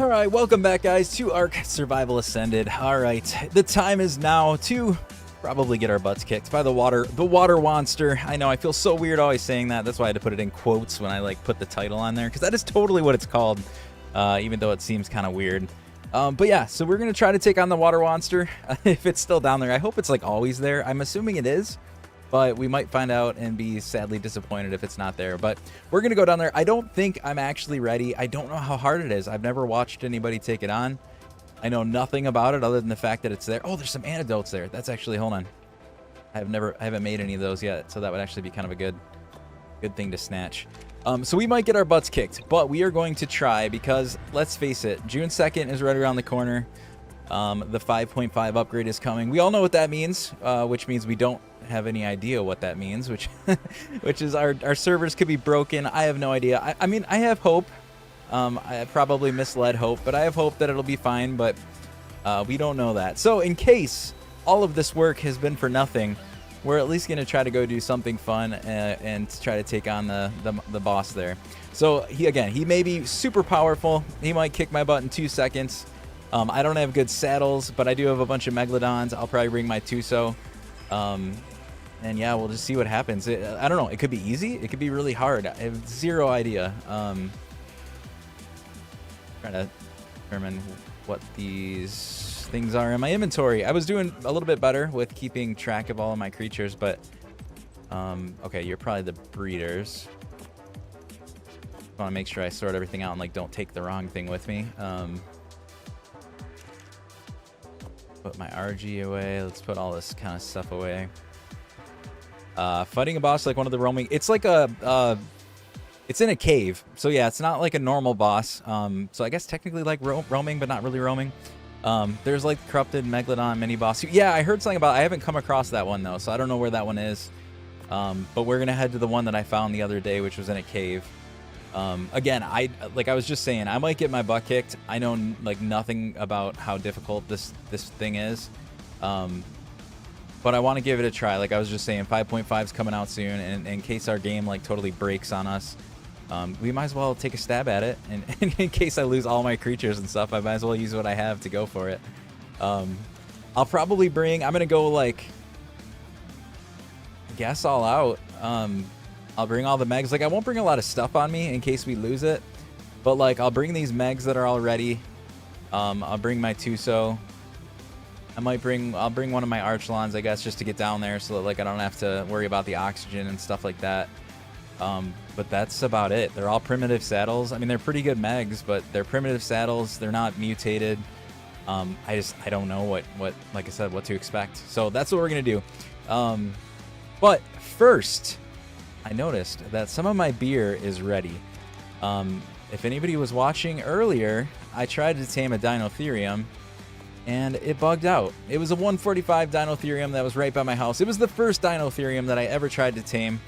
Alright, welcome back guys to Arksurvivalascended. Alright, the time is now to probably get our butts kicked by the water Wonster. I know, I feel so weird always saying that. That's why I had to put it in quotes when I like put the title on there, because that is totally what it's called, even though it seems kind of weird. But yeah, so we're going to try to take on the water Wonster, if it's still down there. I hope it's like always there. I'm assuming it is, but we might find out and be sadly disappointed if it's not there. But we're going to go down there. I don't think I'm actually ready. I don't know how hard it is. I've never watched anybody take it on. I know nothing about it other than the fact that it's there. Oh, there's some antidotes there. That's actually, hold on. I haven't made any of those yet, so that would actually be kind of a good thing to snatch. So we might get our butts kicked, but we are going to try because, let's face it, June 2nd is right around the corner. The 5.5 upgrade is coming. We all know what that means, which means we don't have any idea what that means, which is our servers could be broken. I have no idea. I mean, I have hope. I probably misled hope, but I have hope that it'll be fine, but we don't know that. So in case all of this work has been for nothing, we're at least going to try to go do something fun and try to take on the boss there. So he may be super powerful. He might kick my butt in 2 seconds. I don't have good saddles, but I do have a bunch of megalodons. I'll probably bring my Tuso. And yeah, we'll just see what happens. I don't know. It could be easy. It could be really hard. I have zero idea. Trying to determine what these things are in my inventory. I was doing a little bit better with keeping track of all of my creatures, but okay, you're probably the breeders. I want to make sure I sort everything out and like don't take the wrong thing with me. Put my RG away. Let's put all this kind of stuff away. Fighting a boss like one of the roaming. It's like it's in a cave. So yeah, it's not like a normal boss. So I guess technically like roaming, but not really roaming. There's like corrupted megalodon mini boss. Yeah, I heard something about. I haven't come across that one though, so I don't know where that one is. But we're gonna head to the one that I found the other day, which was in a cave. Again, I was just saying, I might get my butt kicked. I know like nothing about how difficult this thing is. But I want to give it a try. Like I was just saying, 5.5 is coming out soon, and in case our game like totally breaks on us, we might as well take a stab at it. And in case I lose all my creatures and stuff, I might as well use what I have to go for it. I'll probably bring. I'm gonna go like, I guess all out. I'll bring all the megs. Like I won't bring a lot of stuff on me in case we lose it, but like I'll bring these megs that are all ready. I'll bring my Tuso. I'll bring one of my Archlons, I guess, just to get down there so that like I don't have to worry about the oxygen and stuff like that. But that's about it. They're all primitive saddles. I mean, they're pretty good megs, but they're primitive saddles. They're not mutated. I don't know what like I said, what to expect. So that's what we're gonna do. But first, I noticed that some of my beer is ready. If anybody was watching earlier, I tried to tame a Dinotherium, and it bugged out. It was a 145 Dinotherium that was right by my house. It was the first Dinotherium that I ever tried to tame,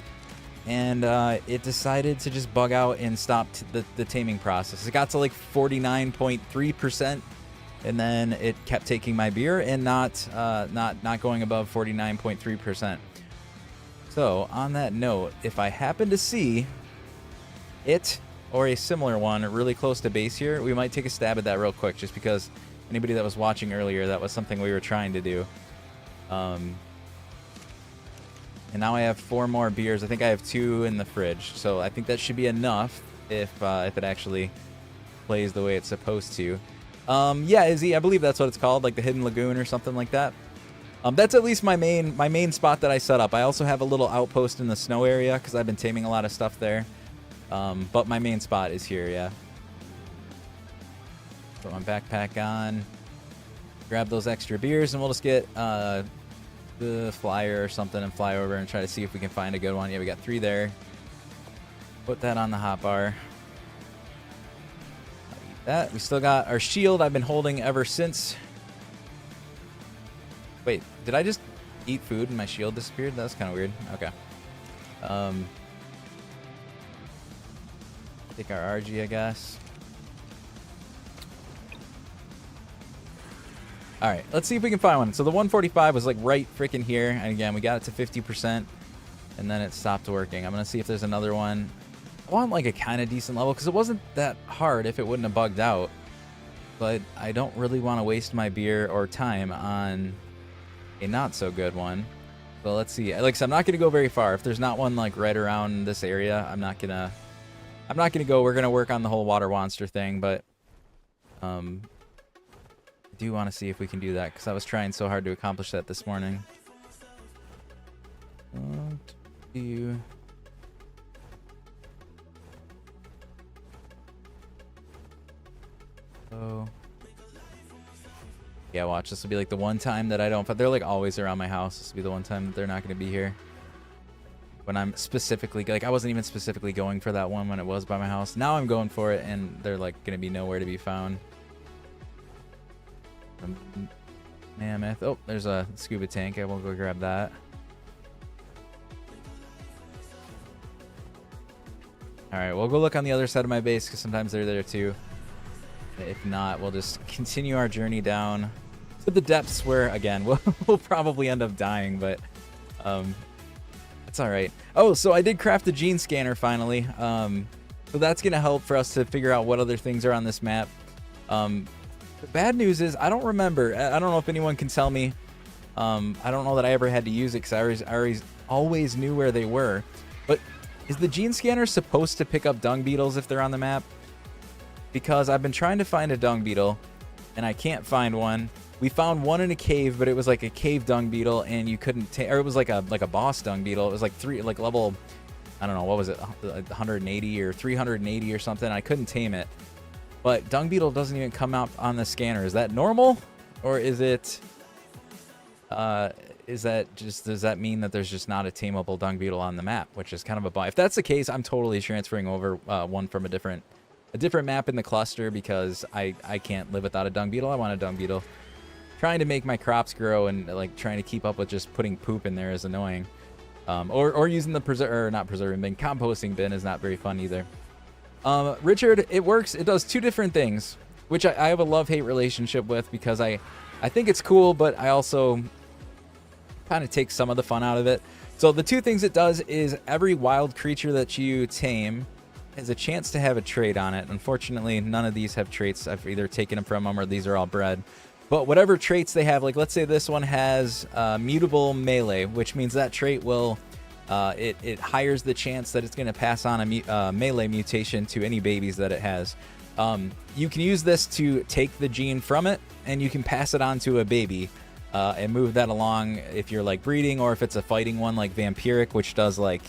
and it decided to just bug out and stopped the taming process. It got to like 49.3%, and then it kept taking my beer and not going above 49.3%. So on that note, if I happen to see it or a similar one really close to base here, we might take a stab at that real quick, just because anybody that was watching earlier, that was something we were trying to do. And now I have 4 more beers. I think I have 2 in the fridge, so I think that should be enough if it actually plays the way it's supposed to. Yeah, Izzy, I believe that's what it's called, like the Hidden Lagoon or something like that. That's at least my main spot that I set up. I also have a little outpost in the snow area because I've been taming a lot of stuff there. But my main spot is here, yeah. Put my backpack on, grab those extra beers, and we'll just get the flyer or something and fly over and try to see if we can find a good one. Yeah, we got 3 there. Put that on the hotbar. Eat that. We still got our shield I've been holding ever since. Wait, did I just eat food and my shield disappeared? That was kind of weird. Okay. Take our RG, I guess. All right, let's see if we can find one. So the 145 was like right freaking here. And again, we got it to 50%, and then it stopped working. I'm going to see if there's another one. I want like a kind of decent level because it wasn't that hard if it wouldn't have bugged out. but I don't really want to waste my beer or time on a not so good one. So let's see. Like I said, I'm not gonna go very far. If there's not one like right around this area, I'm not gonna go. We're gonna work on the whole water monster thing, but I do want to see if we can do that because I was trying so hard to accomplish that this morning. What do you? Oh. Yeah, watch. This will be like the one time that I don't... They're like always around my house. This will be the one time that they're not going to be here. When I'm specifically... Like, I wasn't even specifically going for that one when it was by my house. Now I'm going for it, and they're like going to be nowhere to be found. Mammoth. Oh, there's a scuba tank. I will go grab that. Alright, we'll go look on the other side of my base because sometimes they're there too. If not, we'll just continue our journey down to the depths where, again, we'll probably end up dying, but it's alright. Oh, so I did craft the gene scanner finally. So that's going to help for us to figure out what other things are on this map. The bad news is I don't remember. I don't know if anyone can tell me. I don't know that I ever had to use it because I always knew where they were. But is the gene scanner supposed to pick up dung beetles if they're on the map? Because I've been trying to find a dung beetle and I can't find one. We found one in a cave, but it was like a cave dung beetle and you couldn't or it was like a boss dung beetle. It was like level, I don't know, what was it, 180 or 380 or something. I couldn't tame it. But dung beetle doesn't even come out on the scanner. Is that normal? Or is it does that mean that there's just not a tameable dung beetle on the map, which is kind of a bummer. If that's the case, I'm totally transferring over one from a different map in the cluster because I can't live without a dung beetle. I want a dung beetle. Trying to make my crops grow and like trying to keep up with just putting poop in there is annoying. Or using the composting bin is not very fun either. Richard, it works. It does two different things, which I have a love-hate relationship with because I think it's cool, but I also kind of take some of the fun out of it. So the two things it does is every wild creature that you tame has a chance to have a trait on it. Unfortunately, none of these have traits. I've either taken them from them or these are all bred. But whatever traits they have, like let's say this one has mutable melee, which means that trait will, it higher the chance that it's going to pass on a melee mutation to any babies that it has. You can use this to take the gene from it and you can pass it on to a baby and move that along if you're like breeding, or if it's a fighting one like vampiric, which does like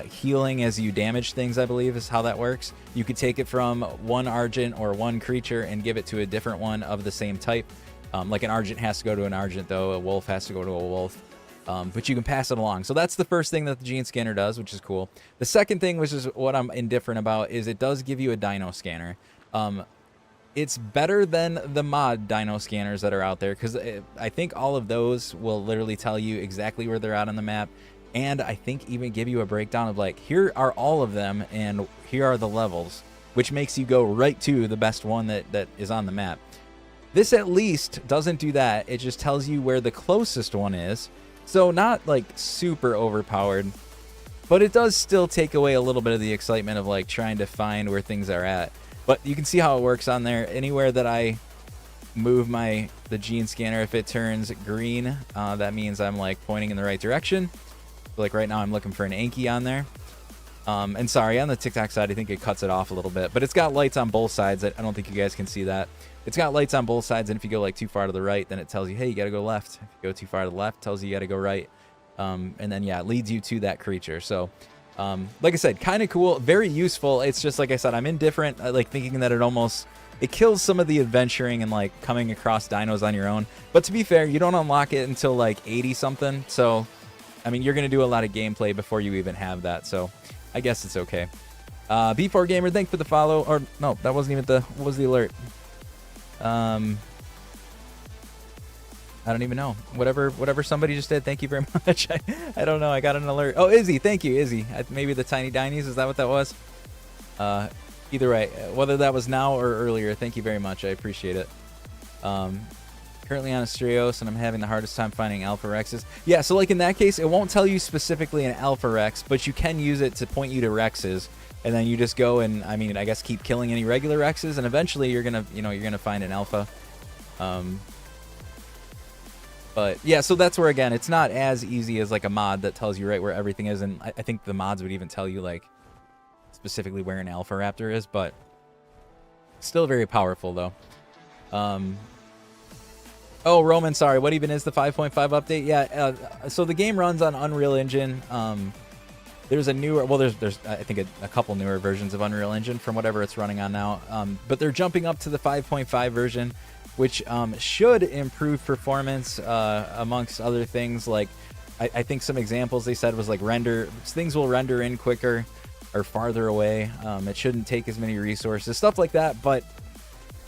healing as you damage things, I believe is how that works. You could take it from one Argent or one creature and give it to a different one of the same type. Like an Argent has to go to an Argent though, a Wolf has to go to a Wolf. But you can pass it along. So that's the first thing that the gene scanner does, which is cool. The second thing, which is what I'm indifferent about, is it does give you a dino scanner. It's better than the mod dino scanners that are out there because I think all of those will literally tell you exactly where they're at on the map. And I think even give you a breakdown of like, here are all of them and here are the levels, which makes you go right to the best one that is on the map. This at least doesn't do that. It just tells you where the closest one is. So not like super overpowered, but it does still take away a little bit of the excitement of like trying to find where things are at. But you can see how it works on there. Anywhere that I move the gene scanner, if it turns green, that means I'm like pointing in the right direction. Like right now I'm looking for an Anki on there. And sorry, on the TikTok side, I think it cuts it off a little bit, but it's got lights on both sides. I don't think you guys can see that. It's got lights on both sides, and if you go like too far to the right, then it tells you, hey, you got to go left. If you go too far to the left, it tells you got to go right. And then, yeah, it leads you to that creature. So, like I said, kind of cool, very useful. It's just, like I said, I'm indifferent. I like thinking that it kills some of the adventuring and like coming across dinos on your own. But to be fair, you don't unlock it until like 80 something. So, I mean, you're going to do a lot of gameplay before you even have that. So I guess it's okay. B4 Gamer, thanks for the follow. Or no, that wasn't even what was the alert? I don't even know. Whatever somebody just did, thank you very much. I don't know. I got an alert. Oh, Izzy, thank you, Izzy. Maybe the Tiny Dinies, is that what that was? Either way, whether that was now or earlier, thank you very much. I appreciate it. Currently on Astrios, and I'm having the hardest time finding Alpha Rexes. Yeah, so like in that case, it won't tell you specifically an Alpha Rex, but you can use it to point you to Rexes. And then you just go and, I mean, I guess keep killing any regular Rexes, and eventually you're gonna, you know, you're gonna find an alpha. But yeah, so that's where, again, it's not as easy as like a mod that tells you right where everything is, and I think the mods would even tell you like specifically where an alpha raptor is, but still very powerful though. Oh, Roman, sorry, what even is the 5.5 update? Yeah, so the game runs on Unreal Engine. There's a newer, well, there's I think a couple newer versions of Unreal Engine from whatever it's running on now, but they're jumping up to the 5.5 version, which should improve performance amongst other things. Like I think some examples they said was like things will render in quicker or farther away. It shouldn't take as many resources, stuff like that. But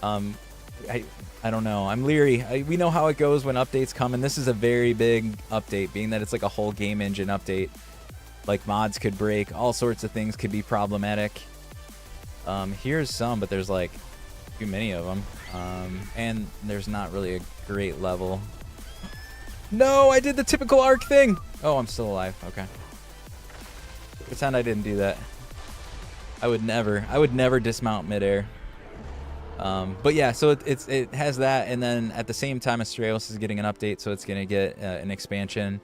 I don't know. I'm leery. We know how it goes when updates come, and this is a very big update, being that it's like a whole game engine update. Like mods could break, all sorts of things could be problematic. Here's some, but there's like too many of them, and there's not really a great level. No, I did the typical arc thing. Oh, I'm still alive. Okay. Pretend I didn't do that. I would never dismount midair. But yeah, so it has that, and then at the same time, Astraeus is getting an update, so it's gonna get an expansion,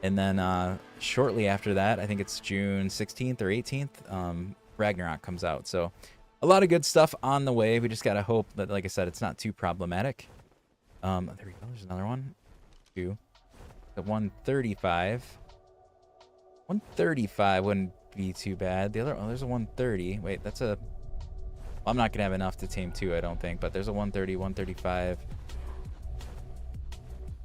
and then shortly after that, I think it's June 16th or 18th, Ragnarok comes out. So a lot of good stuff on the way. We just gotta hope that, like I said, it's not too problematic. There we go. There's another one. Two. The 135. 135 wouldn't be too bad. The other, oh, there's a 130. Wait, that's a. I'm not gonna have enough to tame two, I don't think, but there's a 130, 135.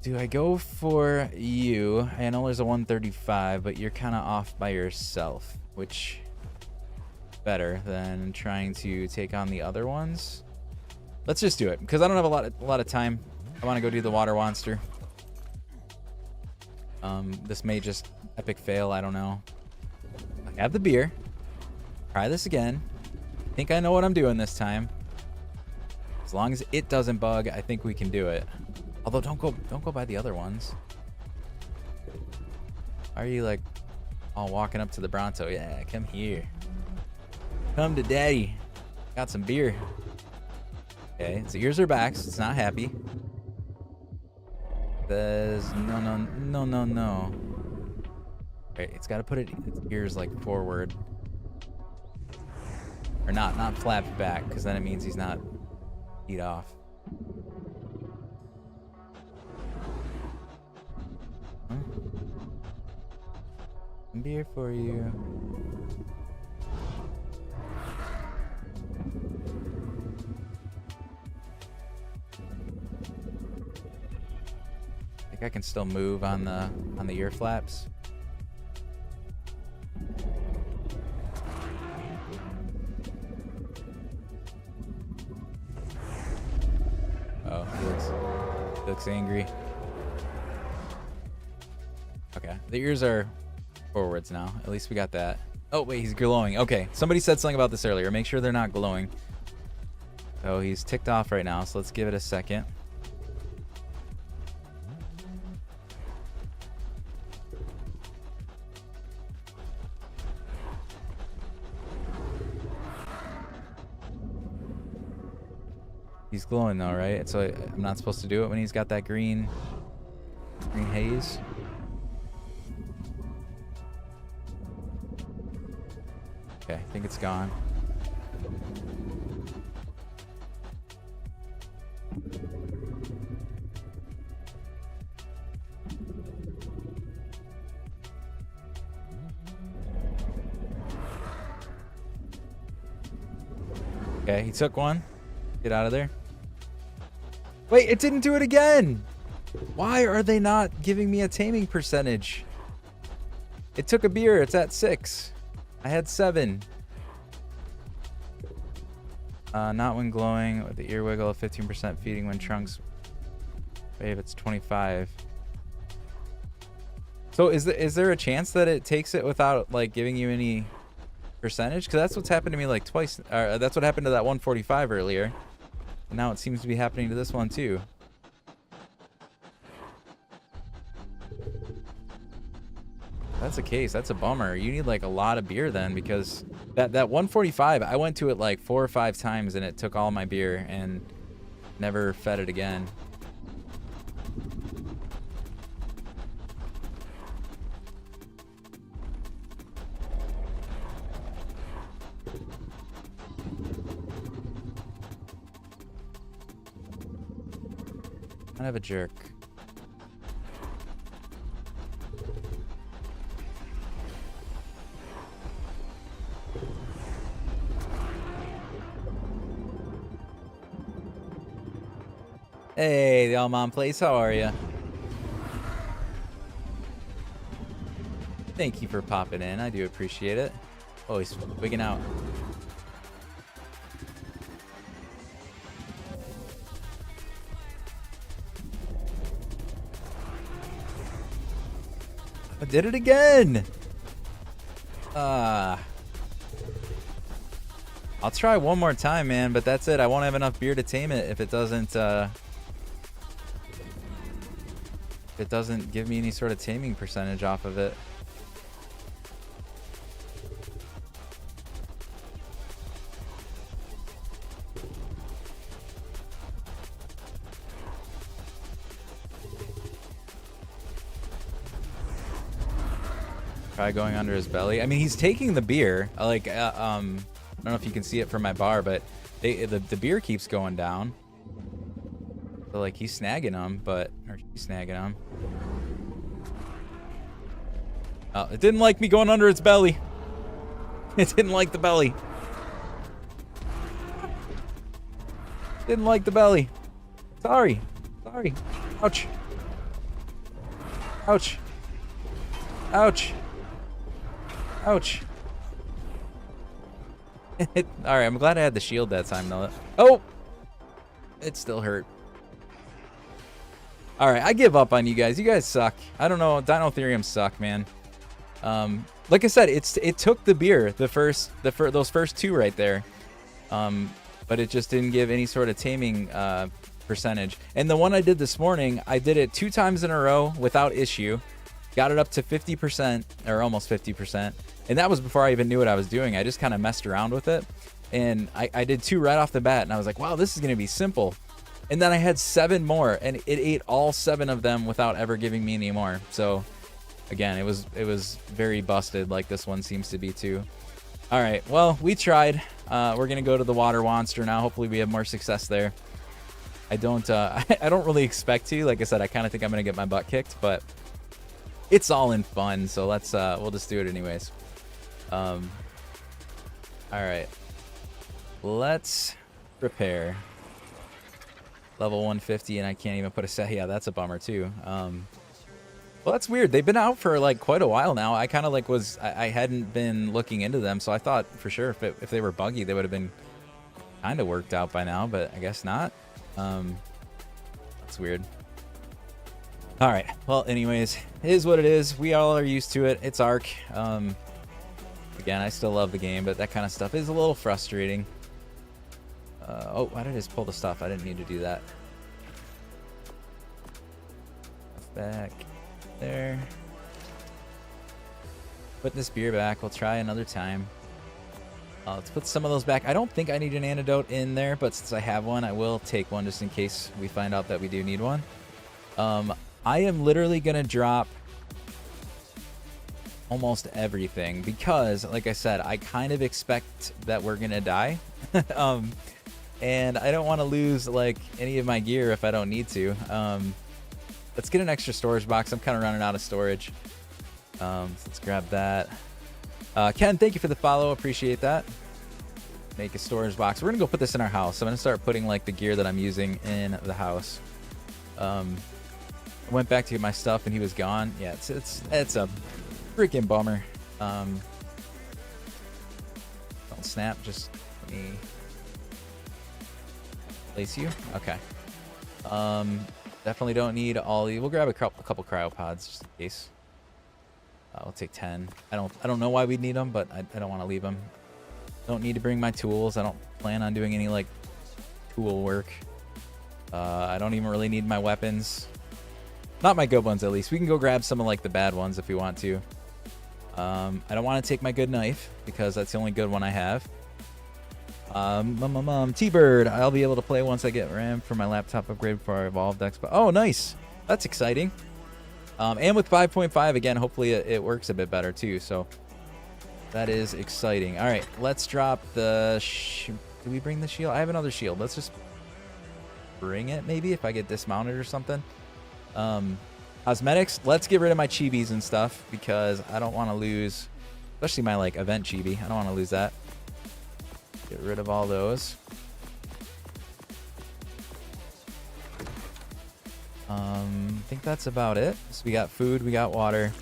Do I go for you? I know there's a 135, but you're kind of off by yourself, which better than trying to take on the other ones. Let's just do it, because I don't have a lot of time. I want to go do the water monster. This may just epic fail, I don't know. I have the beer. Try this again. I think I know what I'm doing this time. As long as it doesn't bug, I think we can do it. Although don't go by the other ones. Are you like all walking up to the Bronto? Yeah, come here. Come to daddy. Got some beer. Okay, its ears are back, so it's not happy. Says no. Okay, it's got to put its ears like forward. Or not flapped back, because then it means he's not feet off. Huh? Some beer for you. I think I can still move on the ear flaps. Oh, he looks angry. Okay, the ears are forwards now. At least we got that. Oh, wait, he's glowing. Okay, somebody said something about this earlier. Make sure they're not glowing. So he's ticked off right now, so let's give it a second. He's glowing though, right? So I'm not supposed to do it when he's got that green haze. Okay, I think it's gone. Okay, he took one. Get out of there. Wait, it didn't do it again. Why are they not giving me a taming percentage? It took a beer. It's at 6. I had 7. Not when glowing with the ear wiggle of 15% feeding when trunks wave. It's 25. So is there a chance that it takes it without like giving you any percentage? Because that's what's happened to me like twice. That's what happened to that 145 earlier. And now it seems to be happening to this one too. that's the case, that's a bummer. You need like a lot of beer then, because that 145, I went to it like 4 or 5 times and it took all my beer and never fed it again. Kind of a jerk. Hey, the All-Mom Place, how are you? Thank you for popping in. I do appreciate it. Oh, he's wigging out. I did it again. I'll try one more time, man, but that's it. I won't have enough beer to tame it if it doesn't give me any sort of taming percentage off of it. Try going under his belly. I mean, he's taking the beer. Like, I don't know if you can see it from my bar, but the beer keeps going down. So, like, he's snagging them, or she's snagging them. Oh, it didn't like me going under its belly. It didn't like the belly. Didn't like the belly. Sorry. Sorry. Ouch. Ouch. Ouch. Ouch. Alright, I'm glad I had the shield that time, though. Oh! It still hurt. Alright, I give up on you guys. You guys suck. I don't know. Dinotheriums suck, man. Like I said, it took the beer, those first 2 right there. But it just didn't give any sort of taming percentage. And the one I did this morning, I did it 2 times in a row without issue. Got it up to 50%, or almost 50%. And that was before I even knew what I was doing. I just kind of messed around with it. And I did 2 right off the bat. And I was like, wow, this is going to be simple. And then I had 7 more. And it ate all 7 of them without ever giving me any more. So, again, it was very busted, like this one seems to be too. All right, well, we tried. We're going to go to the water Wonster now. Hopefully we have more success there. I don't really expect to. Like I said, I kind of think I'm going to get my butt kicked. But it's all in fun. So let's we'll just do it anyways. All right, let's prepare. Level 150, and I can't even put a set. Yeah, that's a bummer too. Well, that's weird. They've been out for like quite a while now. I kind of like I hadn't been looking into them, so I thought for sure if they were buggy, they would have been kind of worked out by now, but I guess not. That's weird. All right. Well, anyways, it is what it is. We all are used to it. It's Ark. Again, I still love the game, but that kind of stuff is a little frustrating. Oh, why did I just pull the stuff? I didn't need to do that. Back there. Put this beer back. We'll try another time. Let's put some of those back. I don't think I need an antidote in there, but since I have one, I will take one just in case we find out that we do need one. I am literally going to drop almost everything because, like I said, I kind of expect that we're going to die. And I don't want to lose like any of my gear if I don't need to. Let's get an extra storage box. I'm kind of running out of storage. So let's grab that. Ken, thank you for the follow. Appreciate that. Make a storage box. We're gonna go put this in our house. I'm gonna start putting like the gear that I'm using in the house. I went back to get my stuff and he was gone. Yeah, it's a freaking bummer. Don't snap. Just let me place you. Okay. Definitely don't need all the. We'll grab a couple cryopods just in case. We'll take 10. I don't know why we'd need them, but I don't want to leave them. Don't need to bring my tools. I don't plan on doing any like tool work. I don't even really need my weapons. Not my good ones, at least. We can go grab some of like the bad ones if we want to. I don't want to take my good knife because that's the only good one I have. T-Bird. I'll be able to play once I get RAM for my laptop upgrade before I evolve Xbox. Oh, nice. That's exciting. And with 5.5, again, hopefully it works a bit better too. So that is exciting. All right, let's drop the... Do we bring the shield? I have another shield. Let's just bring it maybe if I get dismounted or something. Cosmetics. Let's get rid of my chibis and stuff because I don't want to lose, especially my like event chibi. I don't want to lose that. Get rid of all those. I think that's about it. So we got food, we got water,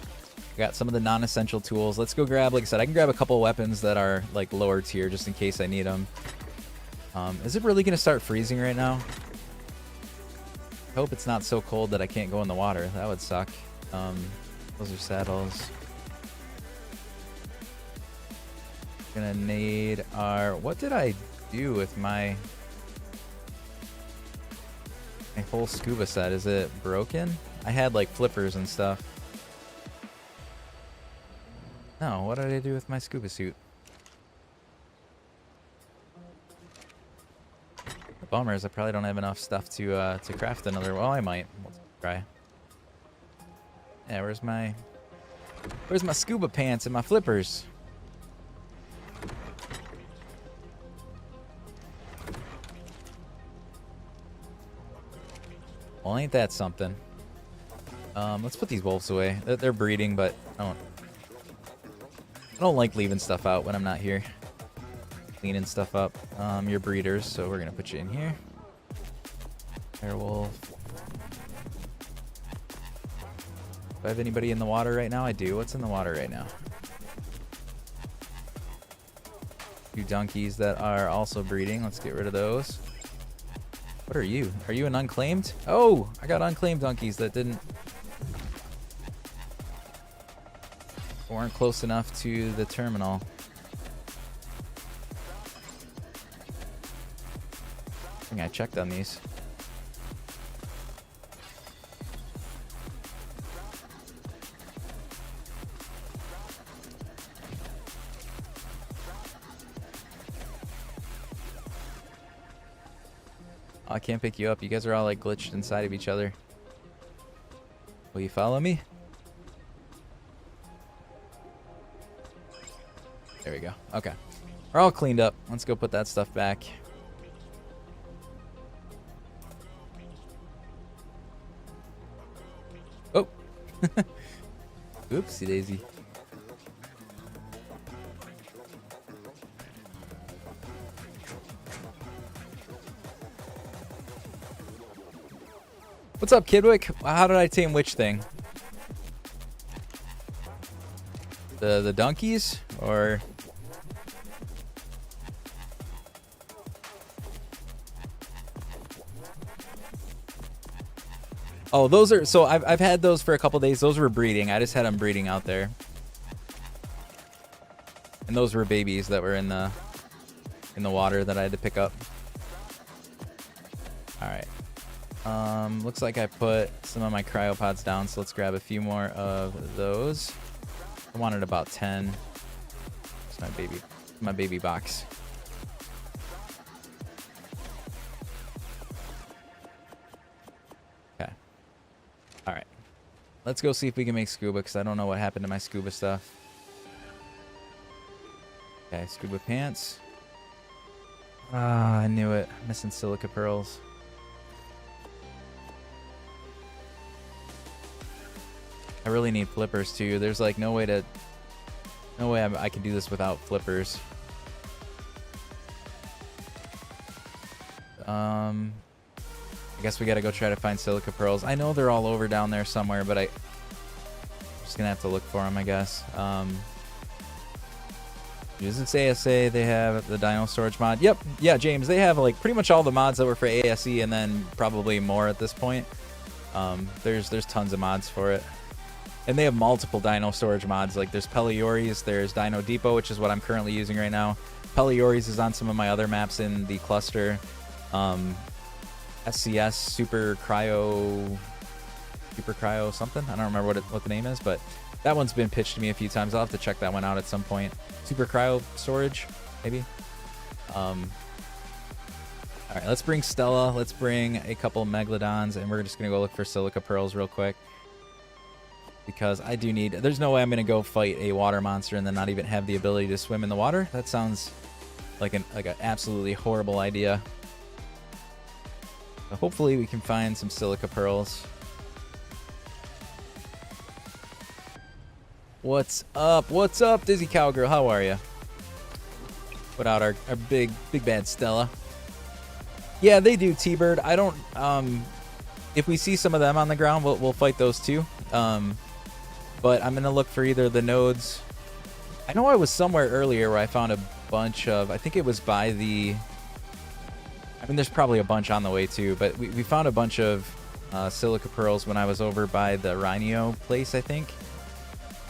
we got some of the non-essential tools. Let's go grab, like I said, I can grab a couple of weapons that are like lower tier just in case I need them. Is it really going to start freezing right now? I hope it's not so cold that I can't go in the water. That would suck. Those are saddles. Gonna need our... What did I do with my whole scuba set? Is it broken? I had like flippers and stuff. No, what did I do with my scuba suit? The bummer is I probably don't have enough stuff to craft another. Well, I might. We'll try. Yeah, where's my scuba pants and my flippers? Well, ain't that something? Let's put these wolves away. They're breeding, but I don't like leaving stuff out when I'm not here. Cleaning stuff up. You're breeders, so we're gonna put you in here. Werewolf. Do I have anybody in the water right now? I do. What's in the water right now? Two donkeys that are also breeding. Let's get rid of those. What are you? Are you an unclaimed? Oh, I got unclaimed donkeys that weren't close enough to the terminal. I think I checked on these. I can't pick you up. You guys are all like glitched inside of each other. Will you follow me? There we go. Okay. We're all cleaned up. Let's go put that stuff back. Oh. Oopsie daisy. What's up, Kidwick? How did I tame which thing? The donkeys or... Oh, those are... So I've had those for a couple days. Those were breeding. I just had them breeding out there. And those were babies that were in the water that I had to pick up. All right. Looks like I put some of my cryopods down, so let's grab a few more of those. I wanted about 10. It's my baby box. Okay. All right. Let's go see if we can make scuba, because I don't know what happened to my scuba stuff. Okay, scuba pants. Ah, I knew it. Missing silica pearls. I really need flippers too. There's like no way I can do this without flippers. I guess we gotta go try to find silica pearls. I know they're all over down there somewhere, but I'm just gonna have to look for them, I guess. Does it say ASA they have the dino storage mod? Yep. Yeah, James, they have like pretty much all the mods that were for ASE and then probably more at this point. There's tons of mods for it. And they have multiple dino storage mods. Like there's Pelioris, there's Dino Depot, which is what I'm currently using right now. Pelioris is on some of my other maps in the cluster. SCS Super Cryo something. I don't remember what the name is, but That one's been pitched to me a few times. I'll have to check that one out at some point. Super cryo storage, maybe. All right, let's bring Stella. Let's bring a couple Megalodons, and we're just gonna go look for silica pearls real quick. Because I do need... There's no way I'm gonna go fight a water monster and then not even have the ability to swim in the water. That sounds like an absolutely horrible idea. So hopefully we can find some silica pearls. What's up? What's up, Dizzy Cowgirl? How are you? Put out our big bad Stella. Yeah, they do, T-Bird. I don't... if we see some of them on the ground, we'll fight those too. But I'm going to look for either the nodes. I know I was somewhere earlier where I found a bunch of... I think it was by the... I mean, there's probably a bunch on the way too, but we found a bunch of silica pearls when I was over by the Rhino place, I think.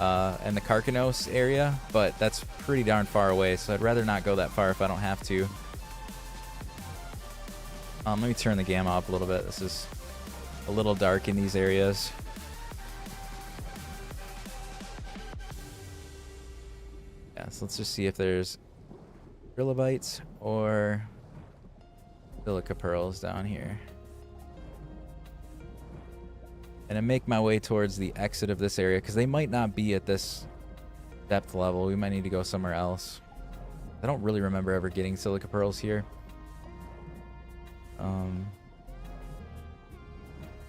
And the Carcanos area, but that's pretty darn far away, so I'd rather not go that far if I don't have to. Let me turn the gamma up a little bit. This is a little dark in these areas. Yeah, so let's just see if there's trilobites or silica pearls down here. And I make my way towards the exit of this area because they might not be at this depth level. We might need to go somewhere else. I don't really remember ever getting silica pearls here.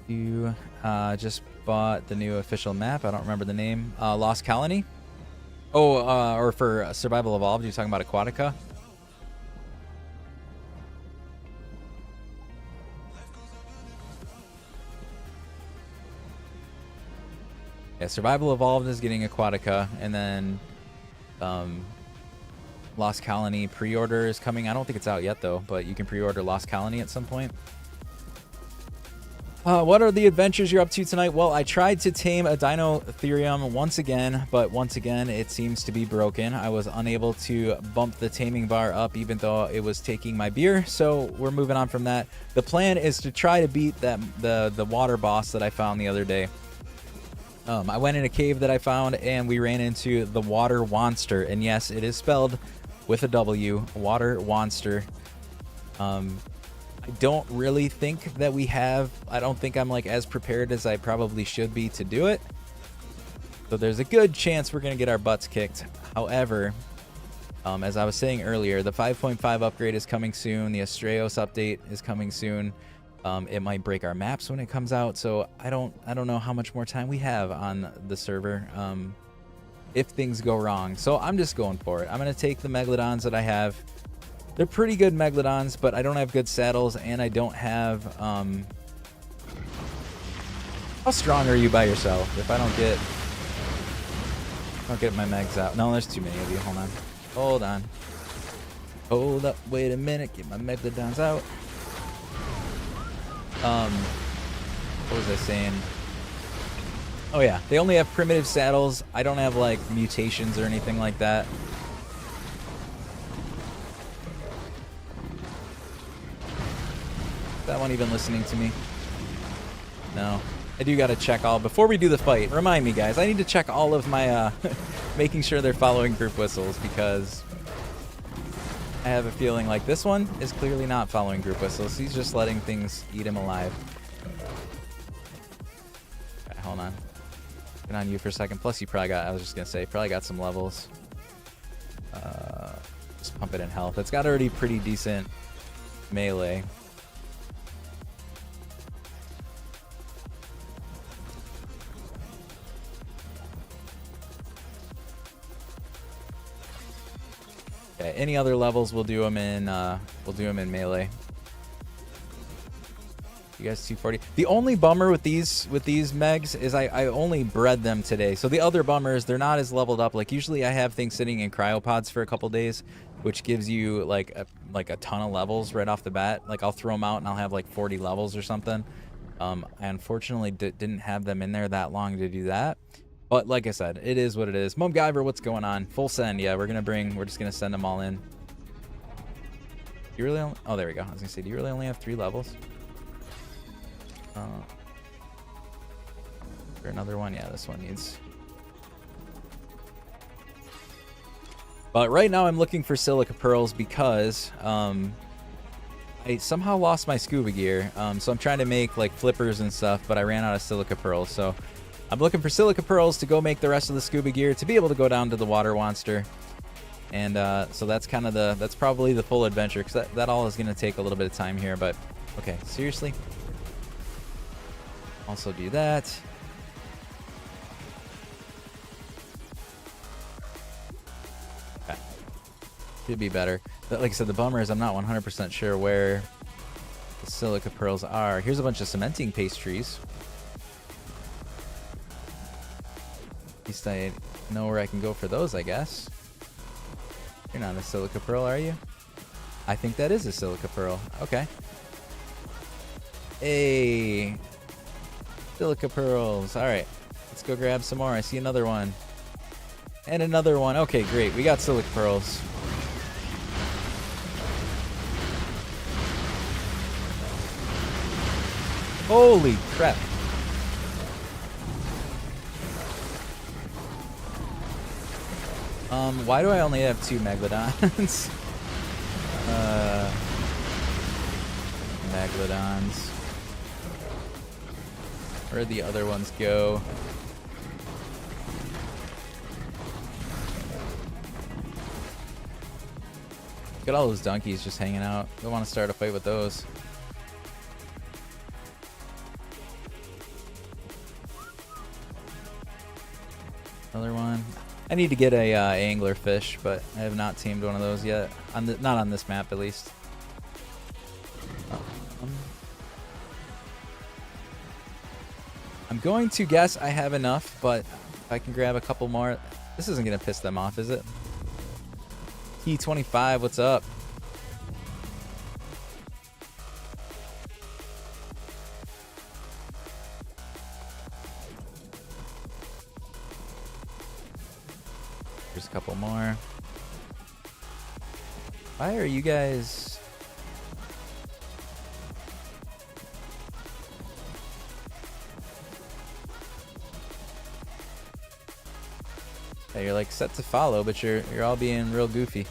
You just bought the new official map. I don't remember the name. Lost Colony? Oh, or for Survival Evolved, you're talking about Aquatica? Yeah, Survival Evolved is getting Aquatica, and then Lost Colony pre-order is coming. I don't think it's out yet, though, but you can pre-order Lost Colony at some point. What are the adventures you're up to tonight? Well, I tried to tame a Dinotherium once again, but once again, it seems to be broken. I was unable to bump the taming bar up, even though it was taking my beer, so we're moving on from that. The plan is to try to beat the water boss that I found the other day. I went in a cave that I found, and we ran into the water Wonster, and yes, it is spelled with a W, water Wonster. I don't really think that we have... I don't think I'm like as prepared as I probably should be to do it. So there's a good chance we're going to get our butts kicked. However, as I was saying earlier, the 5.5 upgrade is coming soon. The Astraeos update is coming soon. It might break our maps when it comes out. So I don't know how much more time we have on the server if things go wrong. So I'm just going for it. I'm going to take the Megalodons that I have. They're pretty good Megalodons, but I don't have good saddles, and I don't have... How strong are you by yourself? If I don't get my Megs out. No, there's too many of you. Hold on. Hold on. Hold up. Wait a minute. Get my Megalodons out. What was I saying? Oh, yeah. They only have primitive saddles. I don't have, like, mutations or anything like that. Is that one even listening to me? No. I do gotta check all... Before we do the fight, remind me, guys, I need to check all of my, making sure they're following group whistles, because I have a feeling like this one is clearly not following group whistles. He's just letting things eat him alive. Okay, hold on. Get on you for a second. Plus, you probably got... I was just gonna say, probably got some levels. Just pump it in health. It's got already pretty decent melee. Okay, any other levels we'll do them in melee. You guys 240. The only bummer with these Megs is I only bred them today. So the other bummer is they're not as leveled up. Like usually I have things sitting in cryopods for a couple days, which gives you like a ton of levels right off the bat. Like I'll throw them out and I'll have like 40 levels or something. I unfortunately didn't have them in there that long to do that. But like I said, it is what it is. Mumguyver, what's going on? Full send. Yeah, we're just gonna send them all in. You really only... Oh, there we go. I was gonna say, do you really only have 3 levels? For another one? Yeah, this one needs But right now I'm looking for silica pearls because I somehow lost my scuba gear. So I'm trying to make like flippers and stuff, but I ran out of silica pearls. So I'm looking for silica pearls to go make the rest of the scuba gear to be able to go down to the water monster. And so that's kind of that's probably the full adventure, because that all is going to take a little bit of time here. But okay, seriously. Also do that. Okay. Should be better. But like I said, the bummer is I'm not 100% sure where the silica pearls are. Here's a bunch of cementing pastries. At least I know where I can go for those, I guess. You're not a silica pearl, are you? I think that is a silica pearl. Okay. Hey. Silica pearls. All right. Let's go grab some more. I see another one. And another one. Okay, great. We got silica pearls. Holy crap. Why do I only have 2 megalodons? Megalodons. Where'd the other ones go? Look at all those donkeys just hanging out. Don't want to start a fight with those. Another one. I need to get a angler fish, but I have not tamed one of those yet. Not on this map, at least. I'm going to guess I have enough, but if I can grab a couple more, this isn't going to piss them off, is it? T25, what's up? There's a couple more. Why are you guys... Yeah, you're like set to follow, but you're all being real goofy.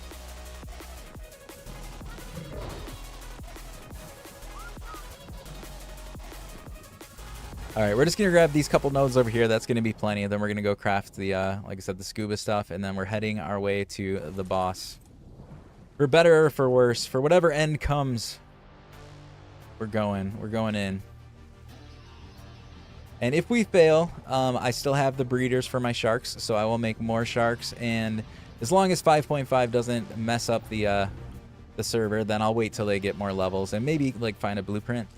All right, we're just gonna grab these couple nodes over here. That's gonna be plenty. Then we're gonna go craft the, like I said, the scuba stuff, and then we're heading our way to the boss. For better or for worse, for whatever end comes, we're going in. And if we fail, I still have the breeders for my sharks, so I will make more sharks. And as long as 5.5 doesn't mess up the server, then I'll wait till they get more levels and maybe like find a blueprint.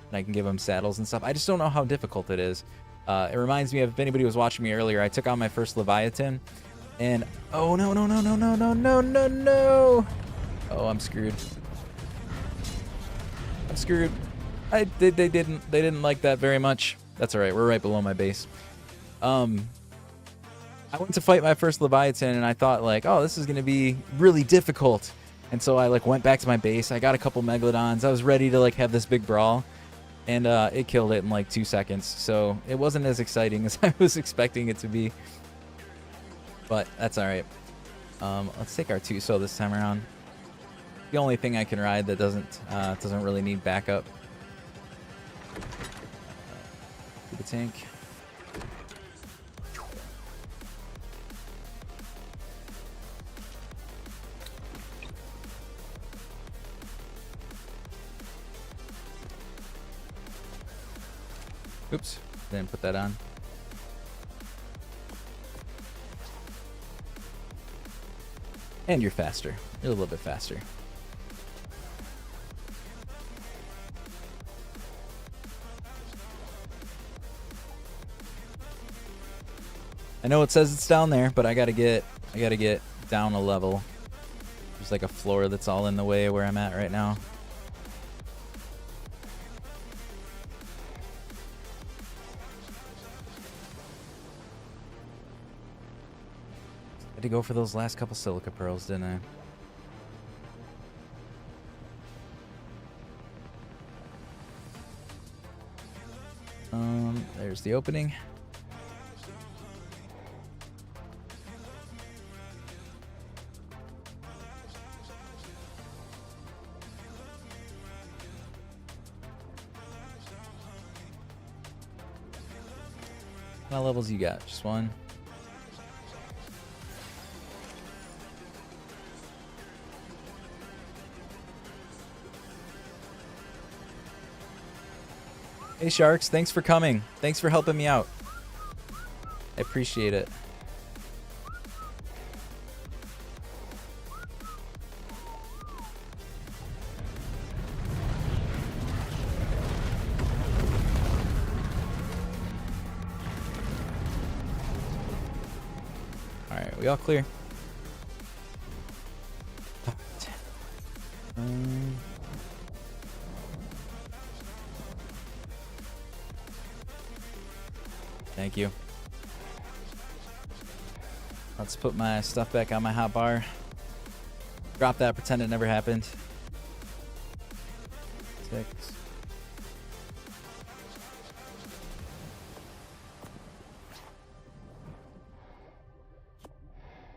And I can give them saddles and stuff. I just don't know how difficult it is. It reminds me of, if anybody was watching me earlier, I took on my first Leviathan, and oh no. Oh, I'm screwed. They didn't like that very much. That's all right. We're right below my base. I went to fight my first Leviathan, and I thought like, oh, this is gonna be really difficult. And so I like went back to my base. I got a couple megalodons. I was ready to like have this big brawl. And it killed it in like 2 seconds. So it wasn't as exciting as I was expecting it to be. But that's all right. Let's take our Tuso this time around. The only thing I can ride that doesn't really need backup. The tank. Oops, didn't put that on. And you're faster. You're a little bit faster. I know it says it's down there, but I gotta get down a level. There's like a floor that's all in the way where I'm at right now. Had to go for those last couple silica pearls, didn't I? There's the opening. What kind of levels you got? Just one? Hey Sharks, thanks for coming. Thanks for helping me out. I appreciate it. Alright, we all clear. Thank you. Let's put my stuff back on my hot bar. Drop that, pretend it never happened. 6.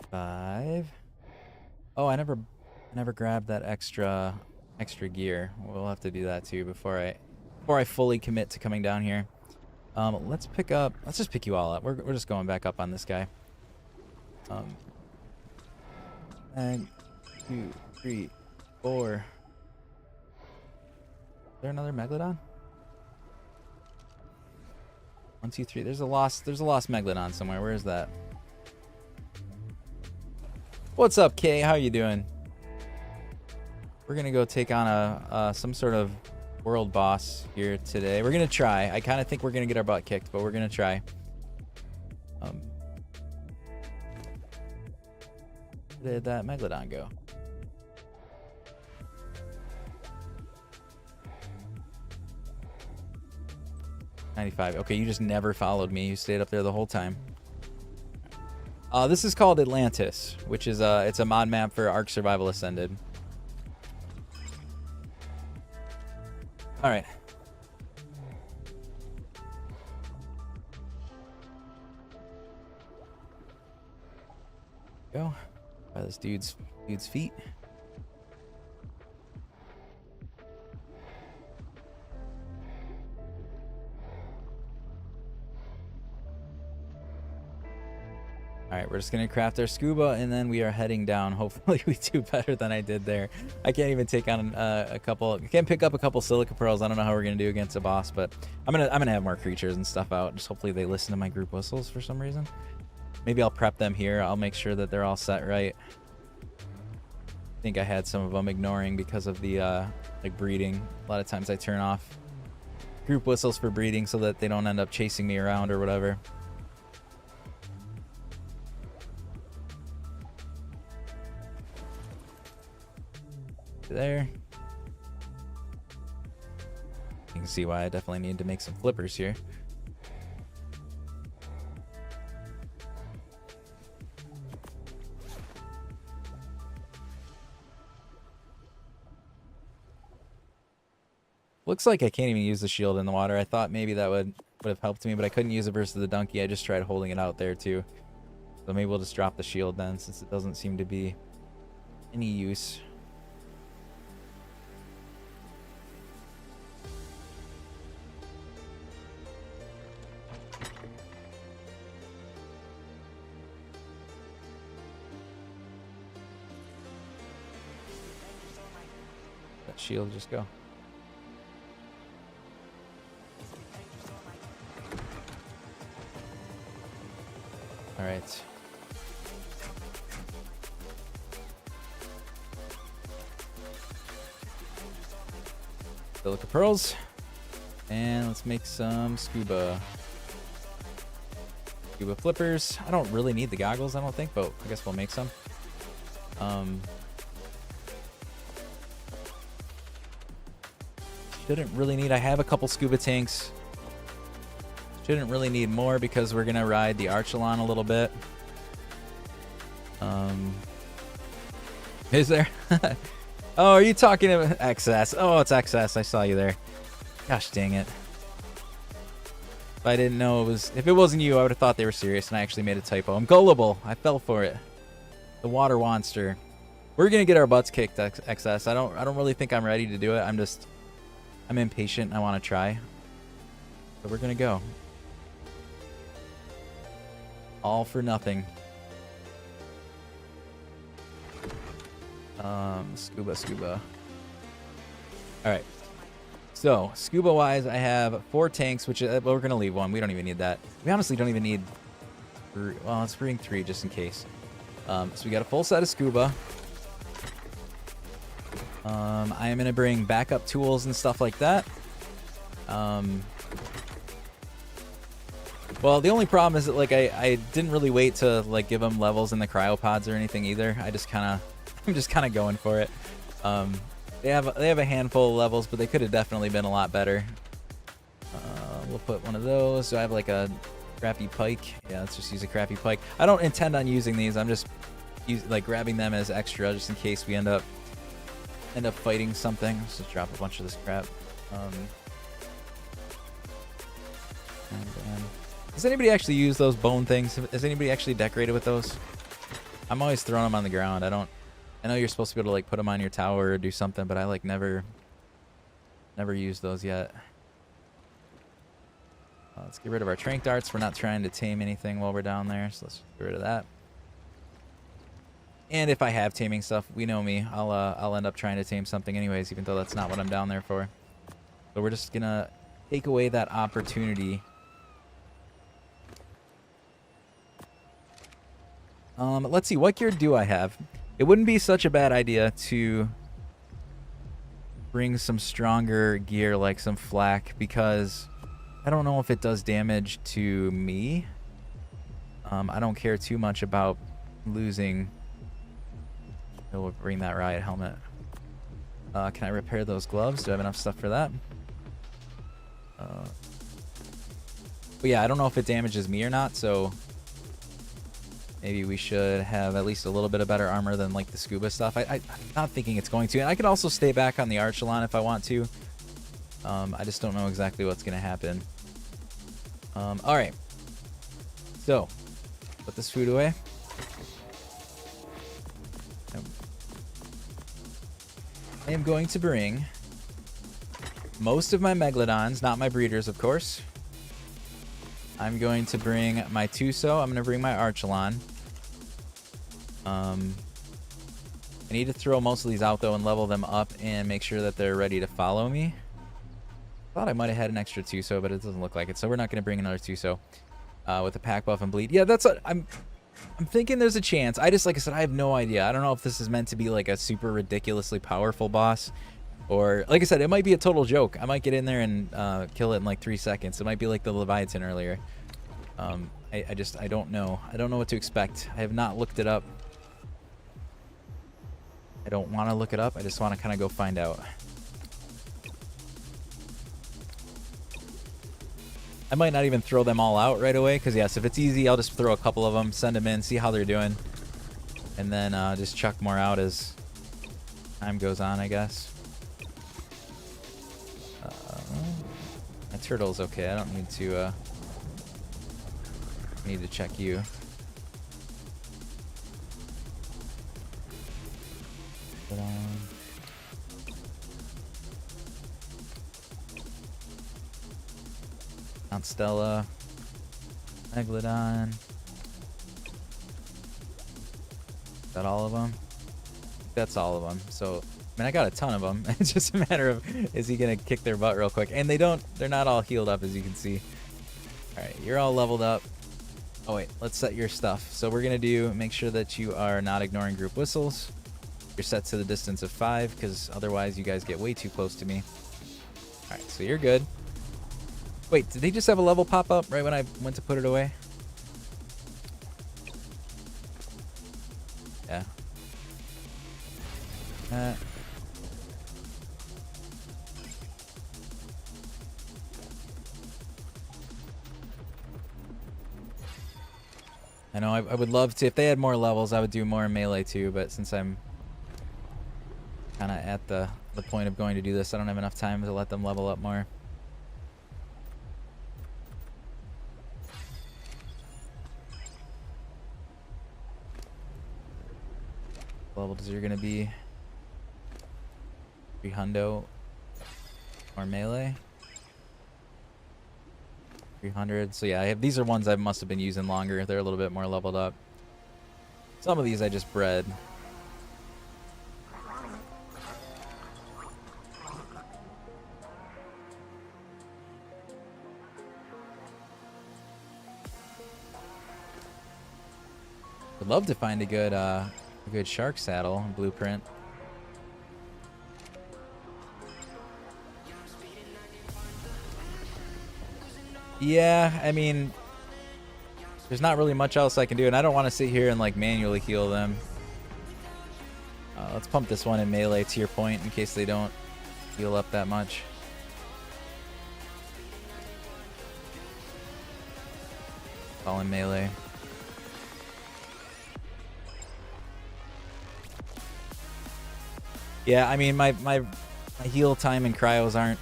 Five. Oh, I never grabbed that extra gear. We'll have to do that too before I fully commit to coming down here. Let's just pick you all up. We're just going back up on this guy. 1, 2, 3, 4. Is there another Megalodon? 1, 2, 3. There's a lost Megalodon somewhere. Where is that? What's up, Kay? How you doing? We're gonna go take on some sort of world boss here today. We're gonna try. I kind of think we're gonna get our butt kicked, but we're gonna try. Where did that Megalodon go? $95. Okay, you just never followed me. You stayed up there the whole time. This is called Atlantis, which is it's a mod map for arksurvivalascended. All right. Go by this dude's feet. All right, we're just gonna craft our scuba, and then we are heading down. Hopefully, we do better than I did there. I can't even take on a couple. I can't pick up a couple silica pearls. I don't know how we're gonna do against a boss, but I'm gonna have more creatures and stuff out. Just hopefully they listen to my group whistles for some reason. Maybe I'll prep them here. I'll make sure that they're all set right. I think I had some of them ignoring because of the like breeding. A lot of times I turn off group whistles for breeding so that they don't end up chasing me around or whatever. There. You can see why I definitely need to make some flippers here. Looks like I can't even use the shield in the water. I thought maybe that would have helped me, but I couldn't use it versus the donkey. I just tried holding it out there too. So maybe we'll just drop the shield then, since it doesn't seem to be any use. That shield just go. All right. Silica pearls. And let's make some scuba flippers. I don't really need the goggles, I don't think, but I guess we'll make some. Shouldn't really need. I have a couple scuba tanks. Shouldn't really need more because we're gonna ride the Archelon a little bit. Is there? Oh, are you talking about XS? Oh, it's XS. I saw you there. Gosh dang it. If I didn't know it was, if it wasn't you, I would have thought they were serious, and I actually made a typo. I'm gullible. I fell for it. The water Wonster. We're gonna get our butts kicked, XS. I don't really think I'm ready to do it. I'm impatient. I want to try. So we're gonna go. All for nothing. Scuba. All right. So, scuba-wise, I have 4 tanks, which we're going to leave one. We don't even need that. We honestly don't even need... well, let's bring 3 just in case. So we got a full set of scuba. I am going to bring backup tools and stuff like that. Well, the only problem is that, like, I didn't really wait to, like, give them levels in the cryopods or anything either. I'm just kind of going for it. They have a handful of levels, but they could have definitely been a lot better. We'll put one of those. So I have like a crappy pike. Yeah, let's just use a crappy pike. I don't intend on using these. I'm just like grabbing them as extra just in case we end up fighting something. Let's just drop a bunch of this crap. Does anybody actually use those bone things? Has anybody actually decorated with those? I'm always throwing them on the ground. I know you're supposed to be able to like put them on your tower or do something, but I like never used those yet. Let's get rid of our trank darts. We're not trying to tame anything while we're down there, so let's get rid of that. And if I have taming stuff, we know me. I'll end up trying to tame something anyways, even though that's not what I'm down there for. So we're just gonna take away that opportunity. Let's see, what gear do I have? It wouldn't be such a bad idea to bring some stronger gear, like some flak, because I don't know if it does damage to me. I don't care too much about losing. We'll bring that riot helmet. Can I repair those gloves? Do I have enough stuff for that? But yeah, I don't know if it damages me or not, so maybe we should have at least a little bit of better armor than like the scuba stuff. I'm not thinking it's going to. And I could also stay back on the Archelon if I want to. I just don't know exactly what's going to happen. All right. So, put this food away. I am going to bring most of my Megalodons, not my breeders, of course. I'm going to bring my Tuso. I'm going to bring my Archelon. I need to throw most of these out, though, and level them up and make sure that they're ready to follow me. I thought I might have had an extra Tuso, but it doesn't look like it. So we're not going to bring another Tuso with a pack buff and bleed. Yeah, that's what I'm thinking there's a chance. I just, like I said, I have no idea. I don't know if this is meant to be like a super ridiculously powerful boss. Or, like I said, it might be a total joke. I might get in there and kill it in like 3 seconds. It might be like the Leviathan earlier. I don't know. I don't know what to expect. I have not looked it up. I don't want to look it up. I just want to kind of go find out. I might not even throw them all out right away, because yes, if it's easy, I'll just throw a couple of them, send them in, see how they're doing, and then just chuck more out as time goes on, I guess. My turtle's okay. I don't need to check you. Mount Stella, Megalodon. Is that all of them? That's all of them. So, I mean, I got a ton of them. It's just a matter of, is he gonna kick their butt real quick? And they're not all healed up, as you can see. All right, you're all leveled up. Oh wait, let's set your stuff. So we're gonna make sure that you are not ignoring group whistles. You're set to the distance of 5, because otherwise you guys get way too close to me. All right, so you're good. Wait, did they just have a level pop up right when I went to put it away? Yeah. I know I would love to, if they had more levels, I would do more in melee too, but since I'm kind of at the point of going to do this, I don't have enough time to let them level up more. Levels are going to be 3 hundo or melee. 300. So yeah, these are ones I must have been using longer. They're a little bit more leveled up. Some of these I just bred. Would love to find a good shark saddle blueprint. Yeah, I mean, there's not really much else I can do, and I don't want to sit here and like manually heal them. Let's pump this one in melee to your point in case they don't heal up that much. All in melee. Yeah, I mean, my heal time and cryos aren't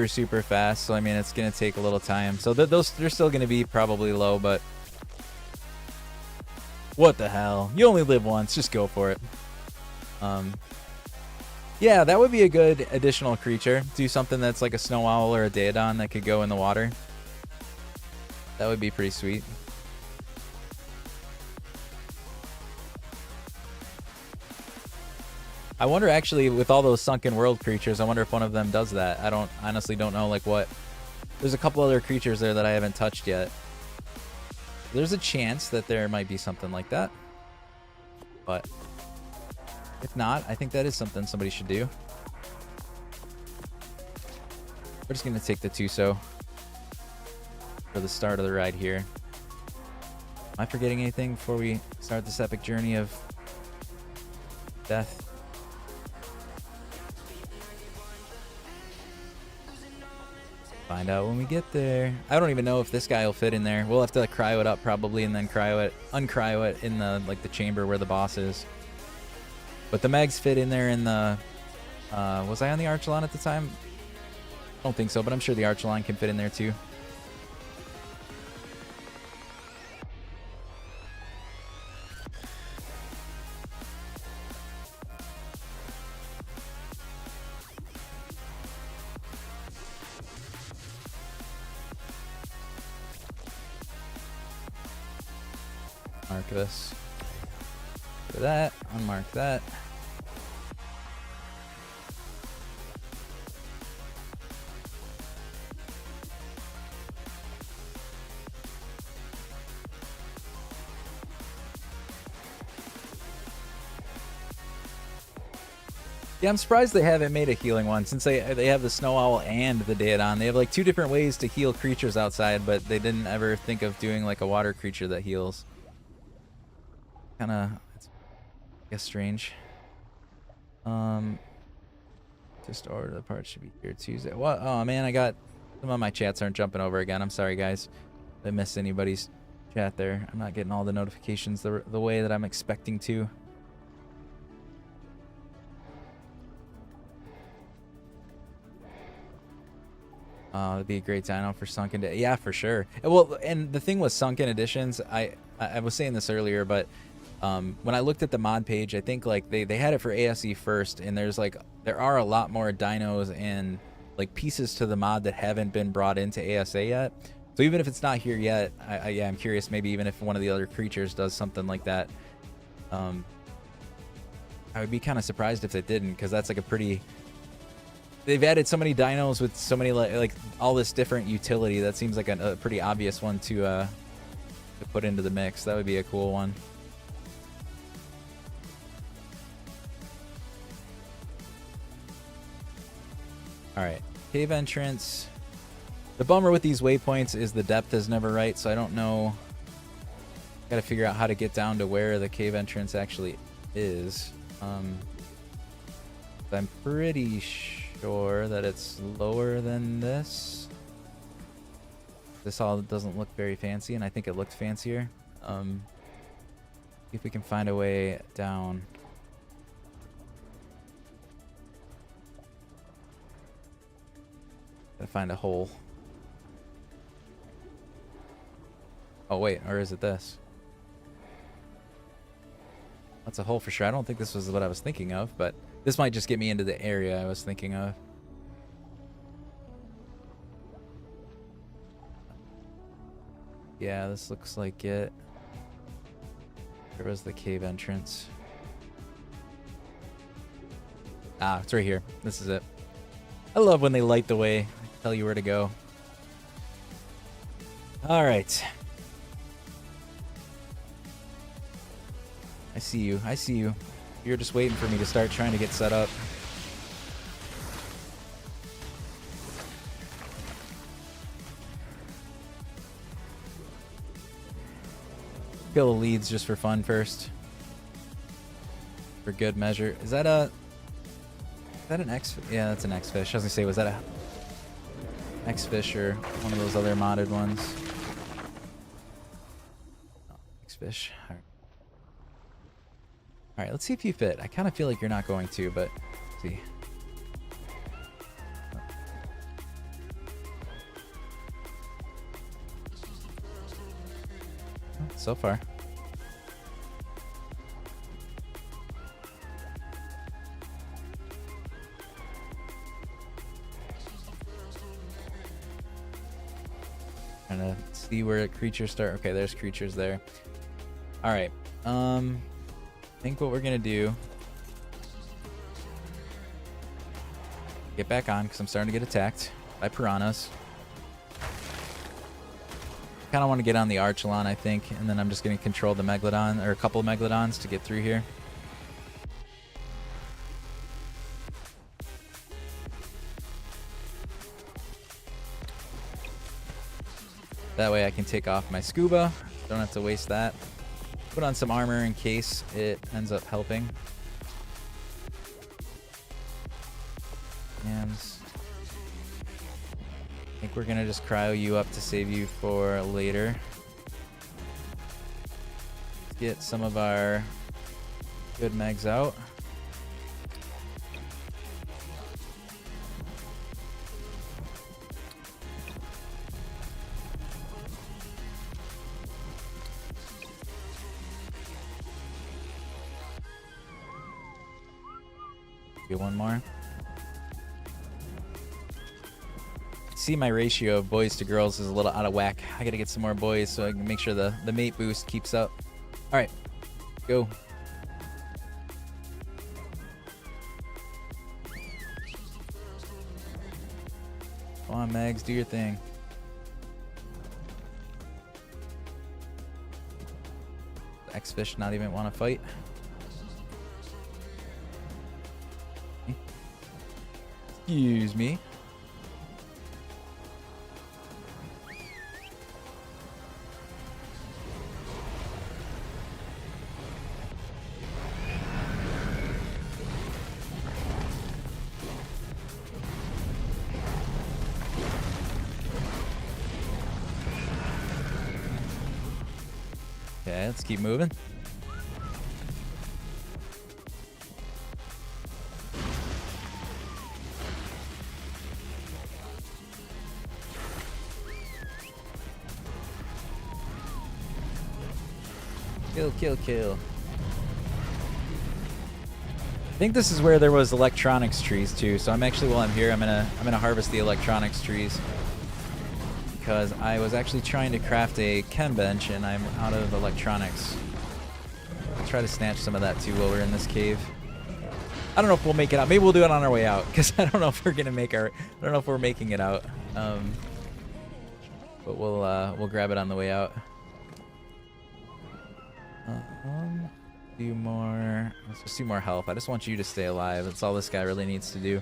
super fast, so I mean, it's gonna take a little time. So they're still gonna be probably low, but what the hell? You only live once, just go for it. Yeah, that would be a good additional creature. Do something that's like a snow owl or a daedon that could go in the water. That would be pretty sweet. I wonder actually, with all those sunken world creatures, I wonder if one of them does that. I honestly don't know like what. There's a couple other creatures there that I haven't touched yet. There's a chance that there might be something like that. But if not, I think that is something somebody should do. We're just going to take the Tuso for the start of the ride here. Am I forgetting anything before we start this epic journey of death? Find out when we get there. I don't even know if this guy will fit in there. We'll have to like, cryo it up probably, and then uncryo it in the the chamber where the boss is. But the Megs fit in there in the. Was I on the Archelon at the time? I don't think so, but I'm sure the Archelon can fit in there too. Mark this. For that, unmark that. Yeah, I'm surprised they haven't made a healing one since they have the Snow Owl and the Daedon. They have like 2 different ways to heal creatures outside, but they didn't ever think of doing like a water creature that heals. Kind of, I guess, strange. Just order the parts should be here Tuesday. What? Oh man, I got some of my chats aren't jumping over again. I'm sorry guys. If I missed anybody's chat there. I'm not getting all the notifications the way that I'm expecting to. It'd be a great dino for sunken. Yeah, for sure. Well, and the thing with sunken editions, I was saying this earlier, but when I looked at the mod page, I think like they had it for ASE first, and there are a lot more dinos and like pieces to the mod that haven't been brought into ASA yet. So even if it's not here yet, I'm curious. Maybe even if one of the other creatures does something like that, I would be kind of surprised if it didn't, because that's like a pretty. They've added so many dinos with so many like all this different utility. That seems like a pretty obvious one to put into the mix. That would be a cool one. All right, cave entrance. The bummer with these waypoints is the depth is never right, so I don't know. Got to figure out how to get down to where the cave entrance actually is. I'm pretty sure that it's lower than this. This all doesn't look very fancy, and I think it looked fancier. See if we can find a way down. Gotta find a hole. Oh wait, or is it this? That's a hole for sure. I don't think this was what I was thinking of, but this might just get me into the area I was thinking of. Yeah, this looks like it. Where was the cave entrance? Ah, it's right here. This is it. I love when they light the way, tell you where to go. All right. I see you. I see you. You're just waiting for me to start trying to get set up. Kill the leads just for fun first. For good measure. Is that an X? Yeah, that's an X fish. I was gonna say, was that a X fish or one of those other modded ones? Oh, X fish. All right. All right, let's see if you fit. I kind of feel like you're not going to, but let's see. So far. Trying to see where creatures start. Okay, there's creatures there. All right. I think what we're gonna do. Get back on because I'm starting to get attacked by piranhas. Kind of want to get on the Archelon, I think, and then I'm just going to control the Megalodon, or a couple of Megalodons to get through here. That way I can take off my scuba. Don't have to waste that. Put on some armor in case it ends up helping. And I think we're gonna just cryo you up to save you for later. Let's get some of our good megs out. Get one more. See, my ratio of boys to girls is a little out of whack. I gotta get some more boys so I can make sure the mate boost keeps up. All right, go. Come on, Megs, do your thing. X-Fish not even want to fight. Excuse me. Okay, let's keep moving. Kill, kill, kill. I think this is where there was electronics trees too. So I'm actually, while I'm here, I'm gonna harvest the electronics trees because I was actually trying to craft a chem bench and I'm out of electronics. I'll try to snatch some of that too while we're in this cave. I don't know if we'll make it out. Maybe we'll do it on our way out because I don't know if we're gonna make our. I don't know if we're making it out. But we'll grab it on the way out. Do more. Let's just do more health. I just want you to stay alive. That's all this guy really needs to do.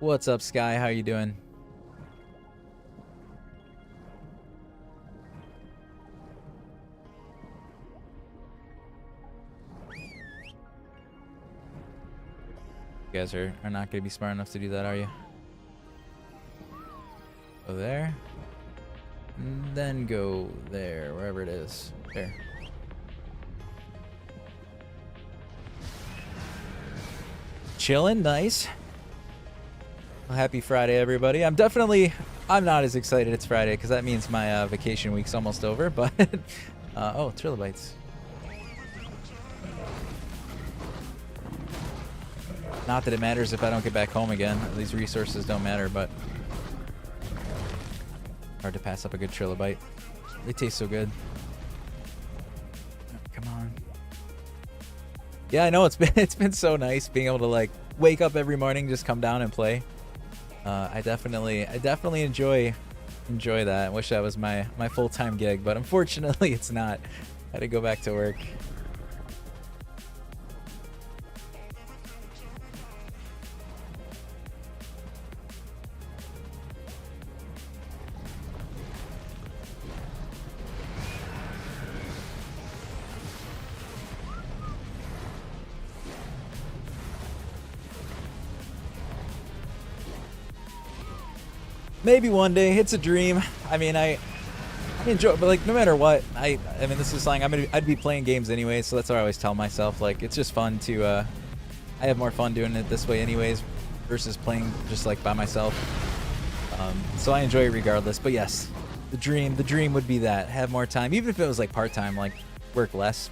What's up, Sky? How you doing? You guys are not going to be smart enough to do that, are you? Go there. And then go there, wherever it is. There. Chilling, nice. Well, happy Friday, everybody. I'm not as excited it's Friday because that means my vacation week's almost over, but oh, trilobites. Not that it matters if I don't get back home again. These resources don't matter, but hard to pass up a good trilobite. They taste so good. Oh, come on. Yeah, I know it's been so nice being able to like wake up every morning, just come down and play. I definitely enjoy that. I wish that was my full-time gig, but unfortunately it's not. I had to go back to work. Maybe one day. It's a dream. I mean, I enjoy, but like no matter what, I mean, this is something I'd be playing games anyway, so that's what I always tell myself. Like it's just fun to I have more fun doing it this way anyways versus playing just like by myself. So I enjoy it regardless. But yes, the dream would be that have more time, even if it was like part-time, like work less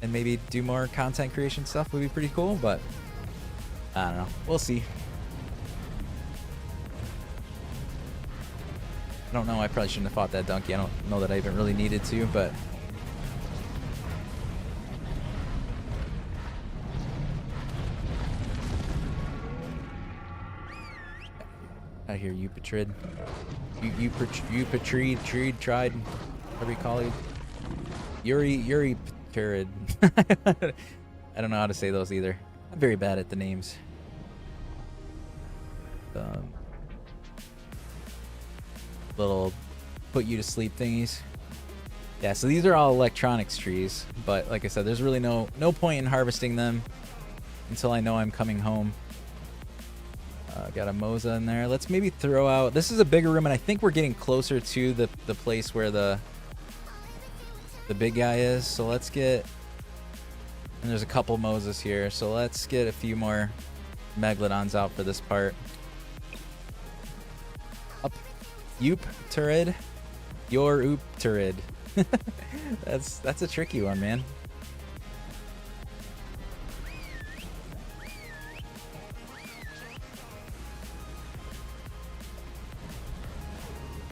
and maybe do more content creation stuff would be pretty cool. But I don't know. We'll see. I don't know, I probably shouldn't have fought that donkey. I don't know that I even really needed to, but out here, Eupatrid. Eupatrid, tried, whatever you call it. Euripterid. I don't know how to say those either. I'm very bad at the names. Little put you to sleep thingies. Yeah, so these are all electronics trees, but like I said, there's really no point in harvesting them until I know I'm coming home. Got a Moza in there. Let's maybe throw out, this is a bigger room, and I think we're getting closer to the place where the big guy is. So let's get, and there's a couple Mozas here, so let's get a few more Megalodons out for this part. Up. Eupterid. Your Eupterid. That's a tricky one, man.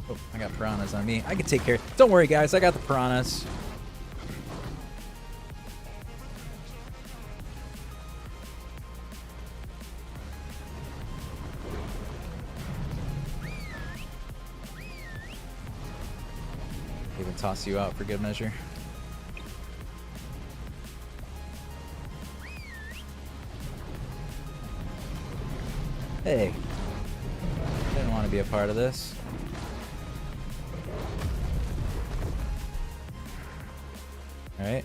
Oh, I got piranhas on me. I can take care. Don't worry, guys. I got the piranhas. Even toss you out for good measure. Hey, didn't want to be a part of this. All right.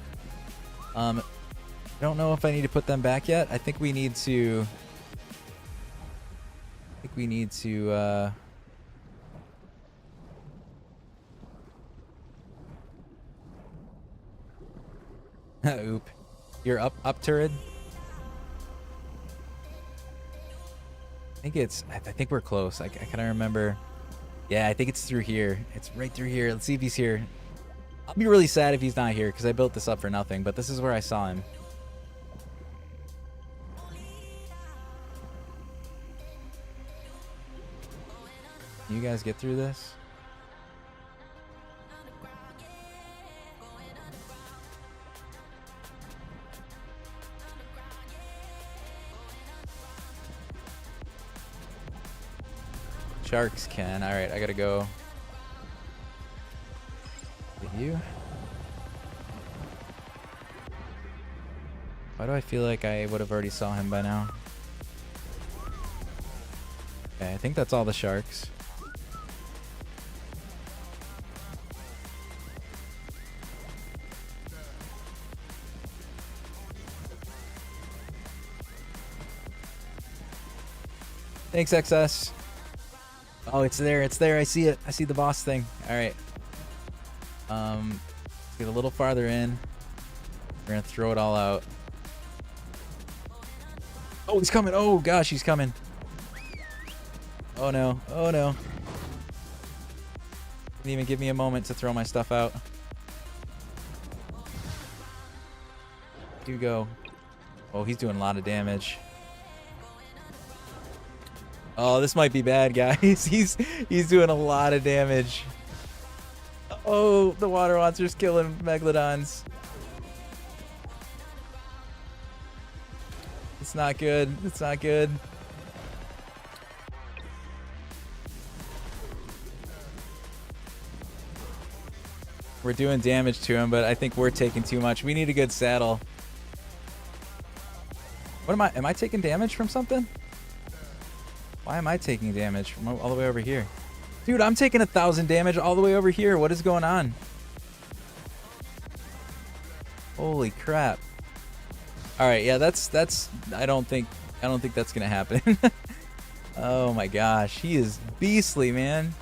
I don't know if I need to put them back yet. I think we need to. Oop. You're up turret. I think we're close. I kind of remember. Yeah, I think it's through here. It's right through here. Let's see if he's here. I'll be really sad if he's not here because I built this up for nothing, but this is where I saw him. You guys get through this? Sharks can. Alright, I gotta go. Get you. Why do I feel like I would have already saw him by now? Okay, I think that's all the sharks. Thanks, XS. Oh, it's there. It's there. I see it. I see the boss thing. All right. Let's get a little farther in. We're gonna throw it all out. Oh, he's coming. Oh gosh, he's coming. Oh no. Oh no. Didn't even give me a moment to throw my stuff out. Do go. Oh, he's doing a lot of damage. Oh, this might be bad, guys. He's doing a lot of damage. Oh, the water monster's killing megalodons. It's not good. It's not good. We're doing damage to him, but I think we're taking too much. We need a good saddle. What am I? Am I taking damage from something? Why am I taking damage from all the way over here? Dude, I'm taking 1,000 damage all the way over here. What is going on? Holy crap. All right, yeah, that's I don't think that's going to happen. Oh my gosh, he is beastly, man.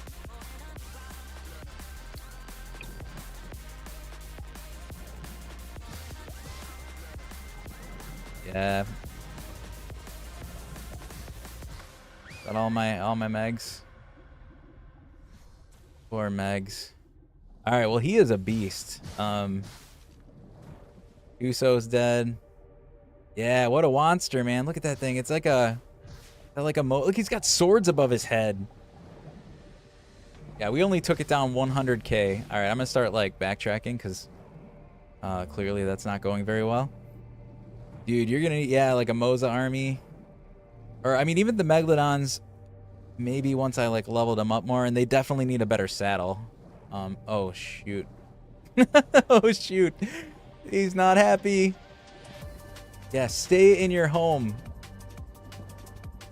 Yeah. Got all my megs. 4 megs. All right, well, he is a beast. Uso's dead. Yeah, what a Wonster, man. Look at that thing. It's like a look, he's got swords above his head. Yeah, we only took it down 100k. All right, I'm gonna start like backtracking because clearly that's not going very well. Dude, you're gonna need, yeah, like a Moza army. Or, I mean, even the Megalodons, maybe once I, like, leveled them up more, and they definitely need a better saddle. Oh, shoot. Oh, shoot. He's not happy. Yeah, stay in your home.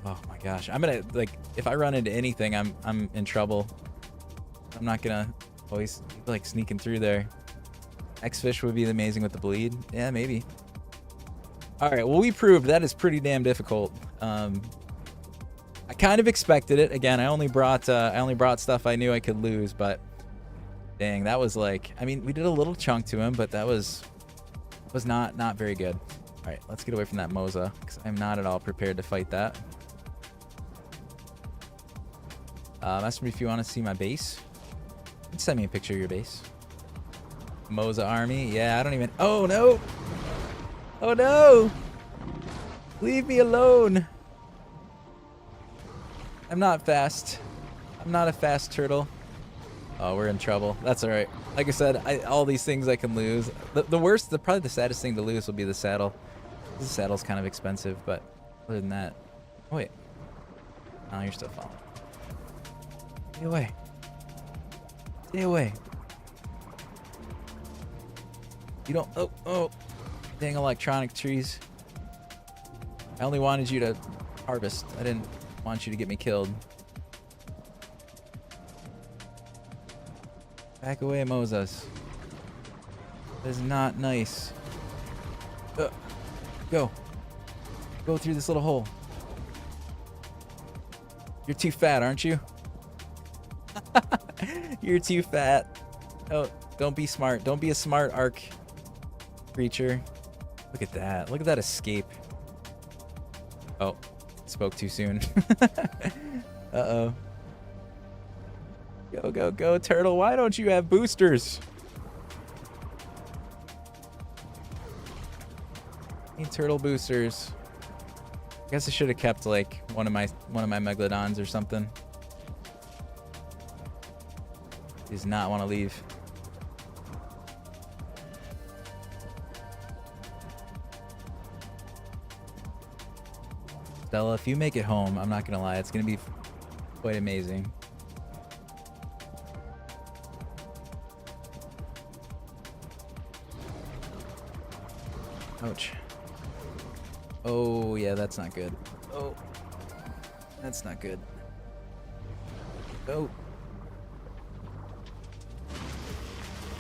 Oh, my gosh. I'm gonna, like, if I run into anything, I'm in trouble. I'm not gonna always, like, sneaking through there. X-Fish would be amazing with the bleed. Yeah, maybe. All right, well, we proved that is pretty damn difficult. I kind of expected it. Again, I only brought stuff I knew I could lose, but dang, that was like, I mean, we did a little chunk to him, but that was not very good. All right, let's get away from that Moza because I'm not at all prepared to fight that. Ask me if you want to see my base. Send me a picture of your base. Moza army. Yeah, I don't even. Oh no. Oh no! Leave me alone! I'm not fast. I'm not a fast turtle. Oh, we're in trouble. That's alright. Like I said, all these things I can lose. The worst, probably the saddest thing to lose will be the saddle. This saddle's kind of expensive, but other than that... Oh, wait. No, you're still falling. Stay away. Stay away. You don't... Oh! Dang electronic trees. I only wanted you to harvest. I didn't want you to get me killed. Back away, Moses. That is not nice. Go. Go through this little hole. You're too fat, aren't you? You're too fat. Oh, don't be smart. Don't be a smart arc creature. Look at that. Look at that escape. Oh, spoke too soon. Uh-oh. Go, go, go, turtle. Why don't you have boosters? Need turtle boosters. I guess I should have kept like one of my megalodons or something. He does not want to leave. Stella, if you make it home, I'm not gonna lie, it's gonna be quite amazing. Ouch. Oh, yeah, that's not good. Oh, that's not good. Oh.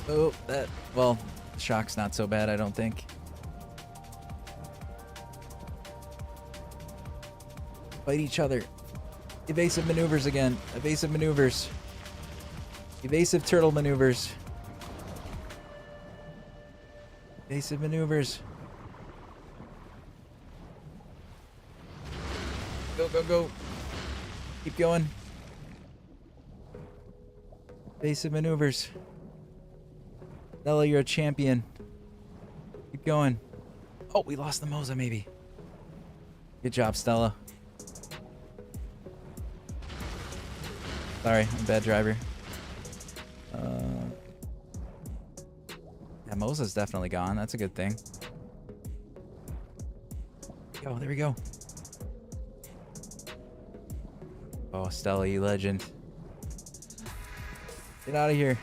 Oh, that, well, shock's not so bad, I don't think. Fight each other. Evasive maneuvers again. Evasive maneuvers. Evasive turtle maneuvers. Evasive maneuvers. Go, go, go. Keep going. Evasive maneuvers. Stella, you're a champion. Keep going. Oh, we lost the Moza maybe. Good job, Stella. Sorry, I'm a bad driver. Yeah, Mosa's definitely gone. That's a good thing. Yo, there we go. Oh, Stella, you legend. Get out of here.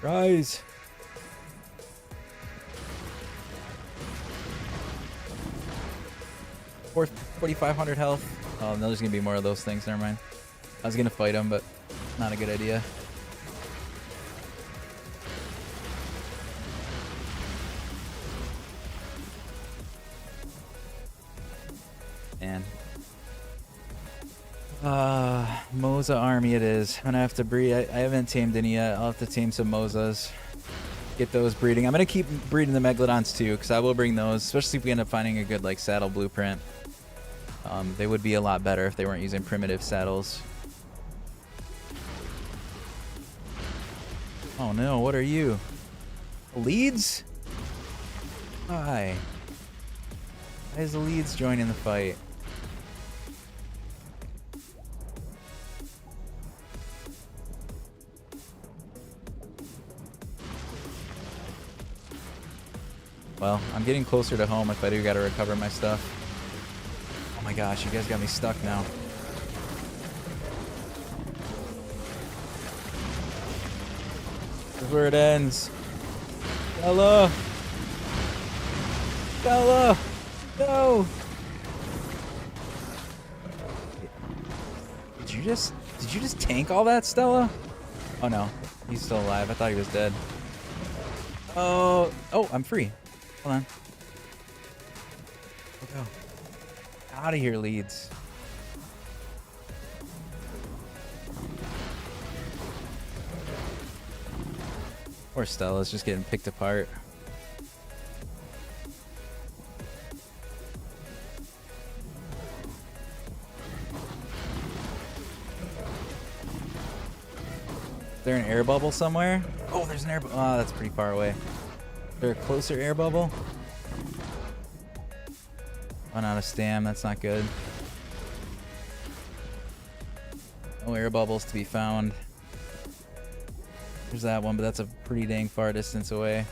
Rise. 4,500 health. Oh, no, there's gonna be more of those things. Never mind. I was gonna fight him, but not a good idea. Man. Mosa army it is. I'm gonna have to breed. I haven't tamed any yet. I'll have to tame some Mosas. Get those breeding. I'm gonna keep breeding the Megalodons too, because I will bring those, especially if we end up finding a good like saddle blueprint. They would be a lot better if they weren't using primitive saddles. Oh no, what are you? Leads? Why? Why is the Leads joining the fight? Well, I'm getting closer to home if I do gotta recover my stuff. Oh my gosh, you guys got me stuck now. This is where it ends. Stella! Stella! No! Did you just tank all that, Stella? Oh no, he's still alive. I thought he was dead. Oh, I'm free. Hold on. Go. Out of here, Leads. Poor Stella's just getting picked apart. Is there an air bubble somewhere? Oh, there's an air bubble. Oh, that's pretty far away. Is there a closer air bubble? Run out of stam. That's not good. No air bubbles to be found. There's that one, but that's a pretty dang far distance away.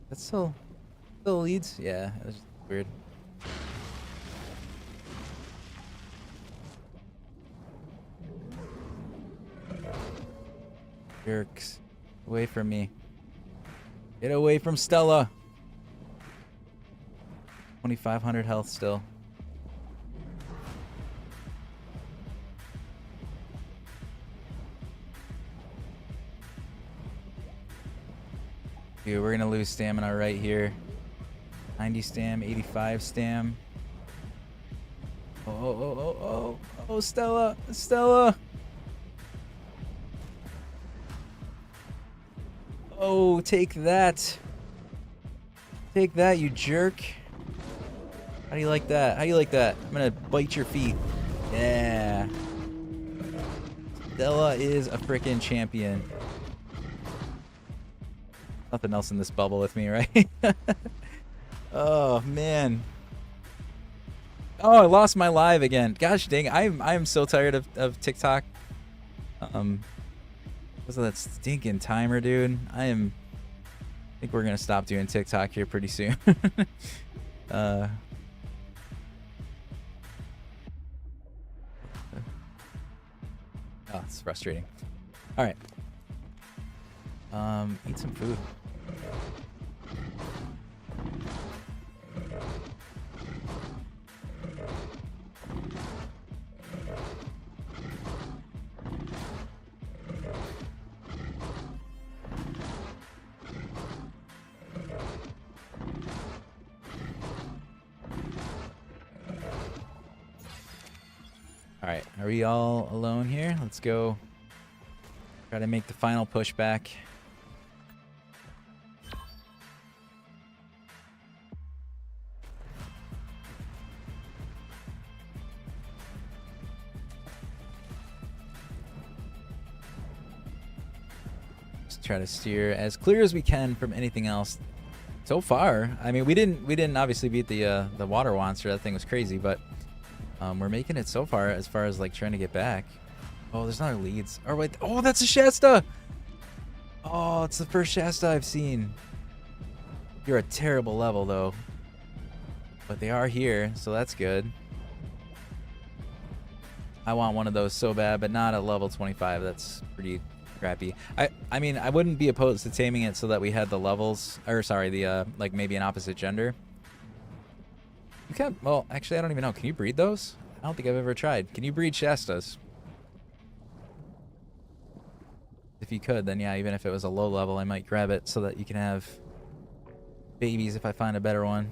That's still Leads? Yeah, that's weird. Jerks. Away from me. Get away from Stella. 2,500 health still. Dude, we're gonna lose stamina right here. 90 stam, 85 stam. Oh, Stella, Stella. Oh, take that. Take that, you jerk. How do you like that? How do you like that? I'm gonna bite your feet. Yeah. Stella is a frickin' champion. Nothing else in this bubble with me, right? Oh, man. Oh, I lost my live again. Gosh dang, I'm so tired of TikTok. What's that stinking timer, dude? I think we're gonna stop doing TikTok here pretty soon. Oh, it's frustrating. All right. Eat some food. All right, are we all alone here? Let's go try to make the final push back. Just try to steer as clear as we can from anything else So far, I mean, we didn't obviously beat the water monster. That thing was crazy, but we're making it so far as like trying to get back. Oh, there's not leads. Oh wait, oh that's a Shasta. Oh, it's the first Shasta I've seen. You're a terrible level though, but they are here, so that's good. I want one of those so bad, but not at level 25. That's pretty crappy. I mean, I wouldn't be opposed to taming it so that we had the levels, or sorry, the like maybe an opposite gender. You can't. Well, actually, I don't even know. Can you breed those? I don't think I've ever tried. Can you breed Shastas? If you could, then yeah, even if it was a low level, I might grab it so that you can have babies if I find a better one.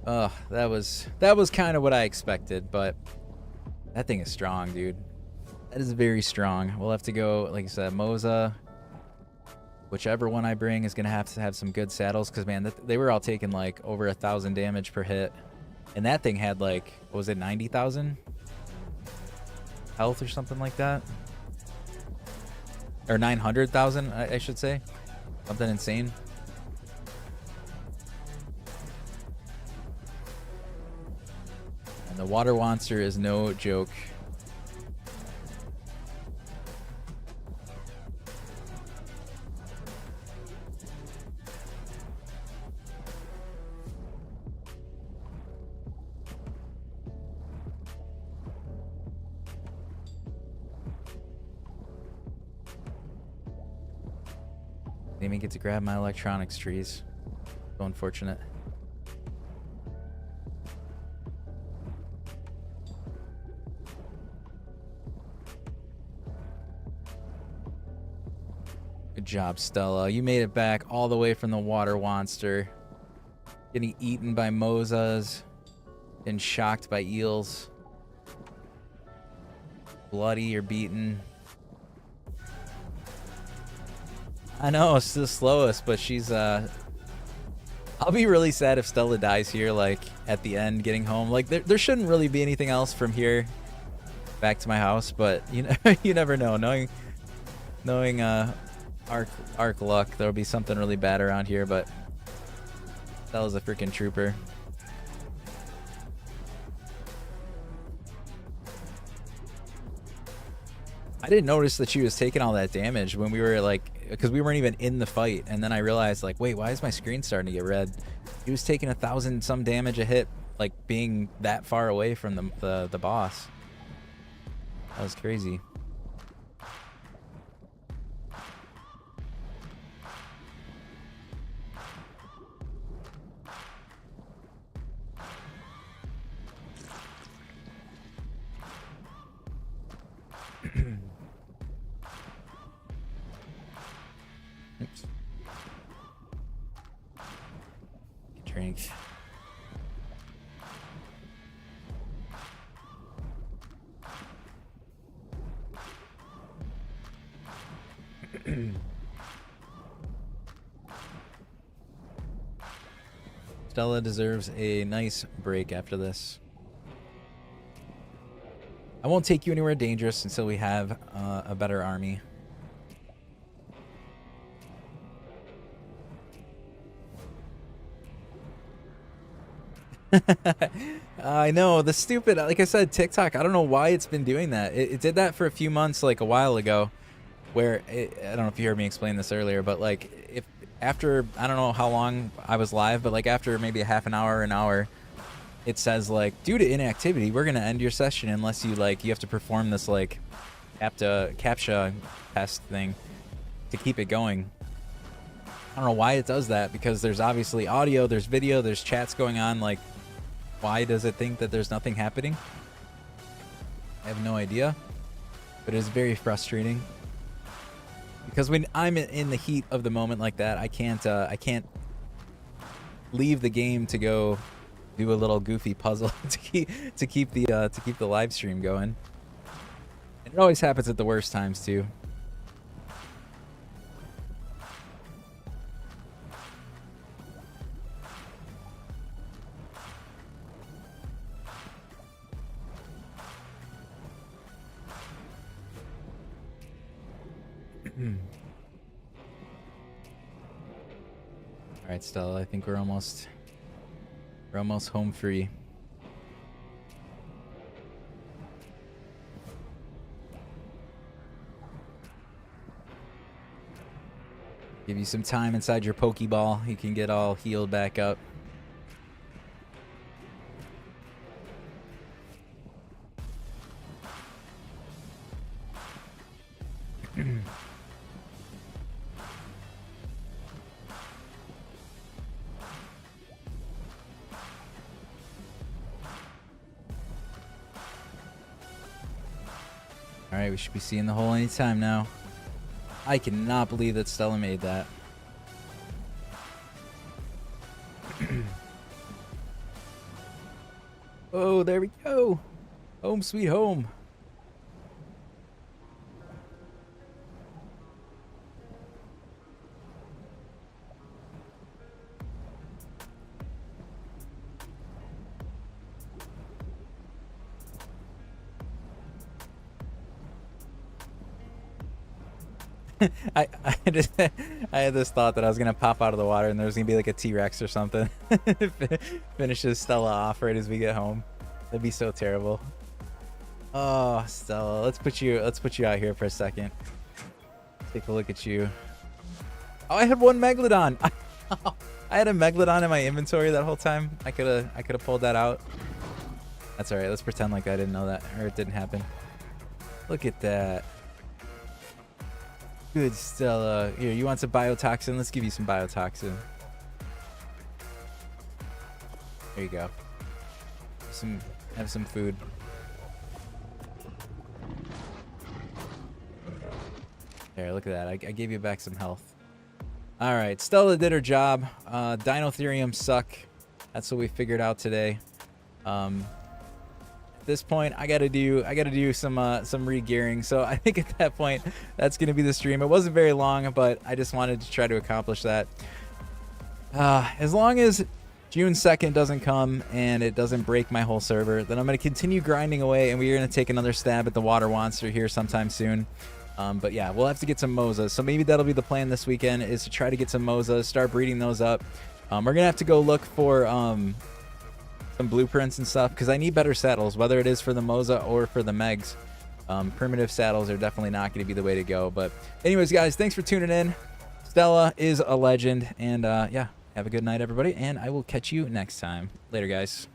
Ugh, that was kind of what I expected, but that thing is strong, dude. That is very strong. We'll have to go, like I said, Moza. Whichever one I bring is gonna have to have some good saddles, because man, they were all taking like over 1,000 damage per hit, and that thing had like, what was it, 90,000 health or something like that, or 900,000, I should say, something insane. The water monster is no joke. Didn't even get to grab my electronics trees. So unfortunate. Good job, Stella. You made it back all the way from the water monster. Getting eaten by Mozas. Getting shocked by eels. Bloody or beaten. I know, it's the slowest, but she's, I'll be really sad if Stella dies here, like, at the end, getting home. Like, there shouldn't really be anything else from here back to my house, but you never know. Knowing Ark luck, there'll be something really bad around here, but Stella's a freaking trooper. I didn't notice that she was taking all that damage when we were like, because we weren't even in the fight, and then I realized like, wait, why is my screen starting to get red? He was taking 1,000 some damage a hit, like being that far away from the boss. That was crazy. Oops. Drink. Stella deserves a nice break after this. I won't take you anywhere dangerous until we have a better army. I know, the stupid, like I said, TikTok, I don't know why it's been doing that. It did that for a few months, like a while ago, where I don't know if you heard me explain this earlier, but like if after, I don't know how long I was live, but like after maybe a half an hour, it says like, due to inactivity, we're gonna end your session unless you like, you have to perform this like CAPTCHA test thing to keep it going. I don't know why it does that, because there's obviously audio, there's video, there's chats going on. Like, why does it think that there's nothing happening? I have no idea, but it is very frustrating, because when I'm in the heat of the moment like that, I can't leave the game to go do a little goofy puzzle to keep the live stream going. And it always happens at the worst times too. All right, Stella, I think we're almost home free. Give you some time inside your Pokeball. You can get all healed back up. All right, we should be seeing the hole anytime now. I cannot believe that Stella made that. Oh, there we go. Home sweet home. I had this thought that I was gonna pop out of the water and there was gonna be like a T-Rex or something. Finishes Stella off right as we get home. That'd be so terrible. Oh, Stella, let's put you out here for a second. Take a look at you. Oh, I had one Megalodon. I had a Megalodon in my inventory that whole time. I could have pulled that out. That's all right. Let's pretend like I didn't know that, or it didn't happen. Look at that. Good, Stella. Here, you want some biotoxin? Let's give you some biotoxin. There you go. Have some food. There, look at that. I gave you back some health. All right, Stella did her job. Dinotherium suck. That's what we figured out today. At this point, I gotta do some re-gearing. So I think at that point, that's gonna be the stream. It wasn't very long, but I just wanted to try to accomplish that. As long as June 2nd doesn't come and it doesn't break my whole server, then I'm gonna continue grinding away, and we're gonna take another stab at the water monster here sometime soon. But yeah, we'll have to get some Mozas. So maybe that'll be the plan this weekend, is to try to get some Mozas, start breeding those up. We're gonna have to go look for some blueprints and stuff, because I need better saddles, whether it is for the Moza or for the Megs. Primitive saddles are definitely not going to be the way to go. But anyways, guys, thanks for tuning in. Stella is a legend, and yeah, have a good night, everybody, and I will catch you next time. Later, guys.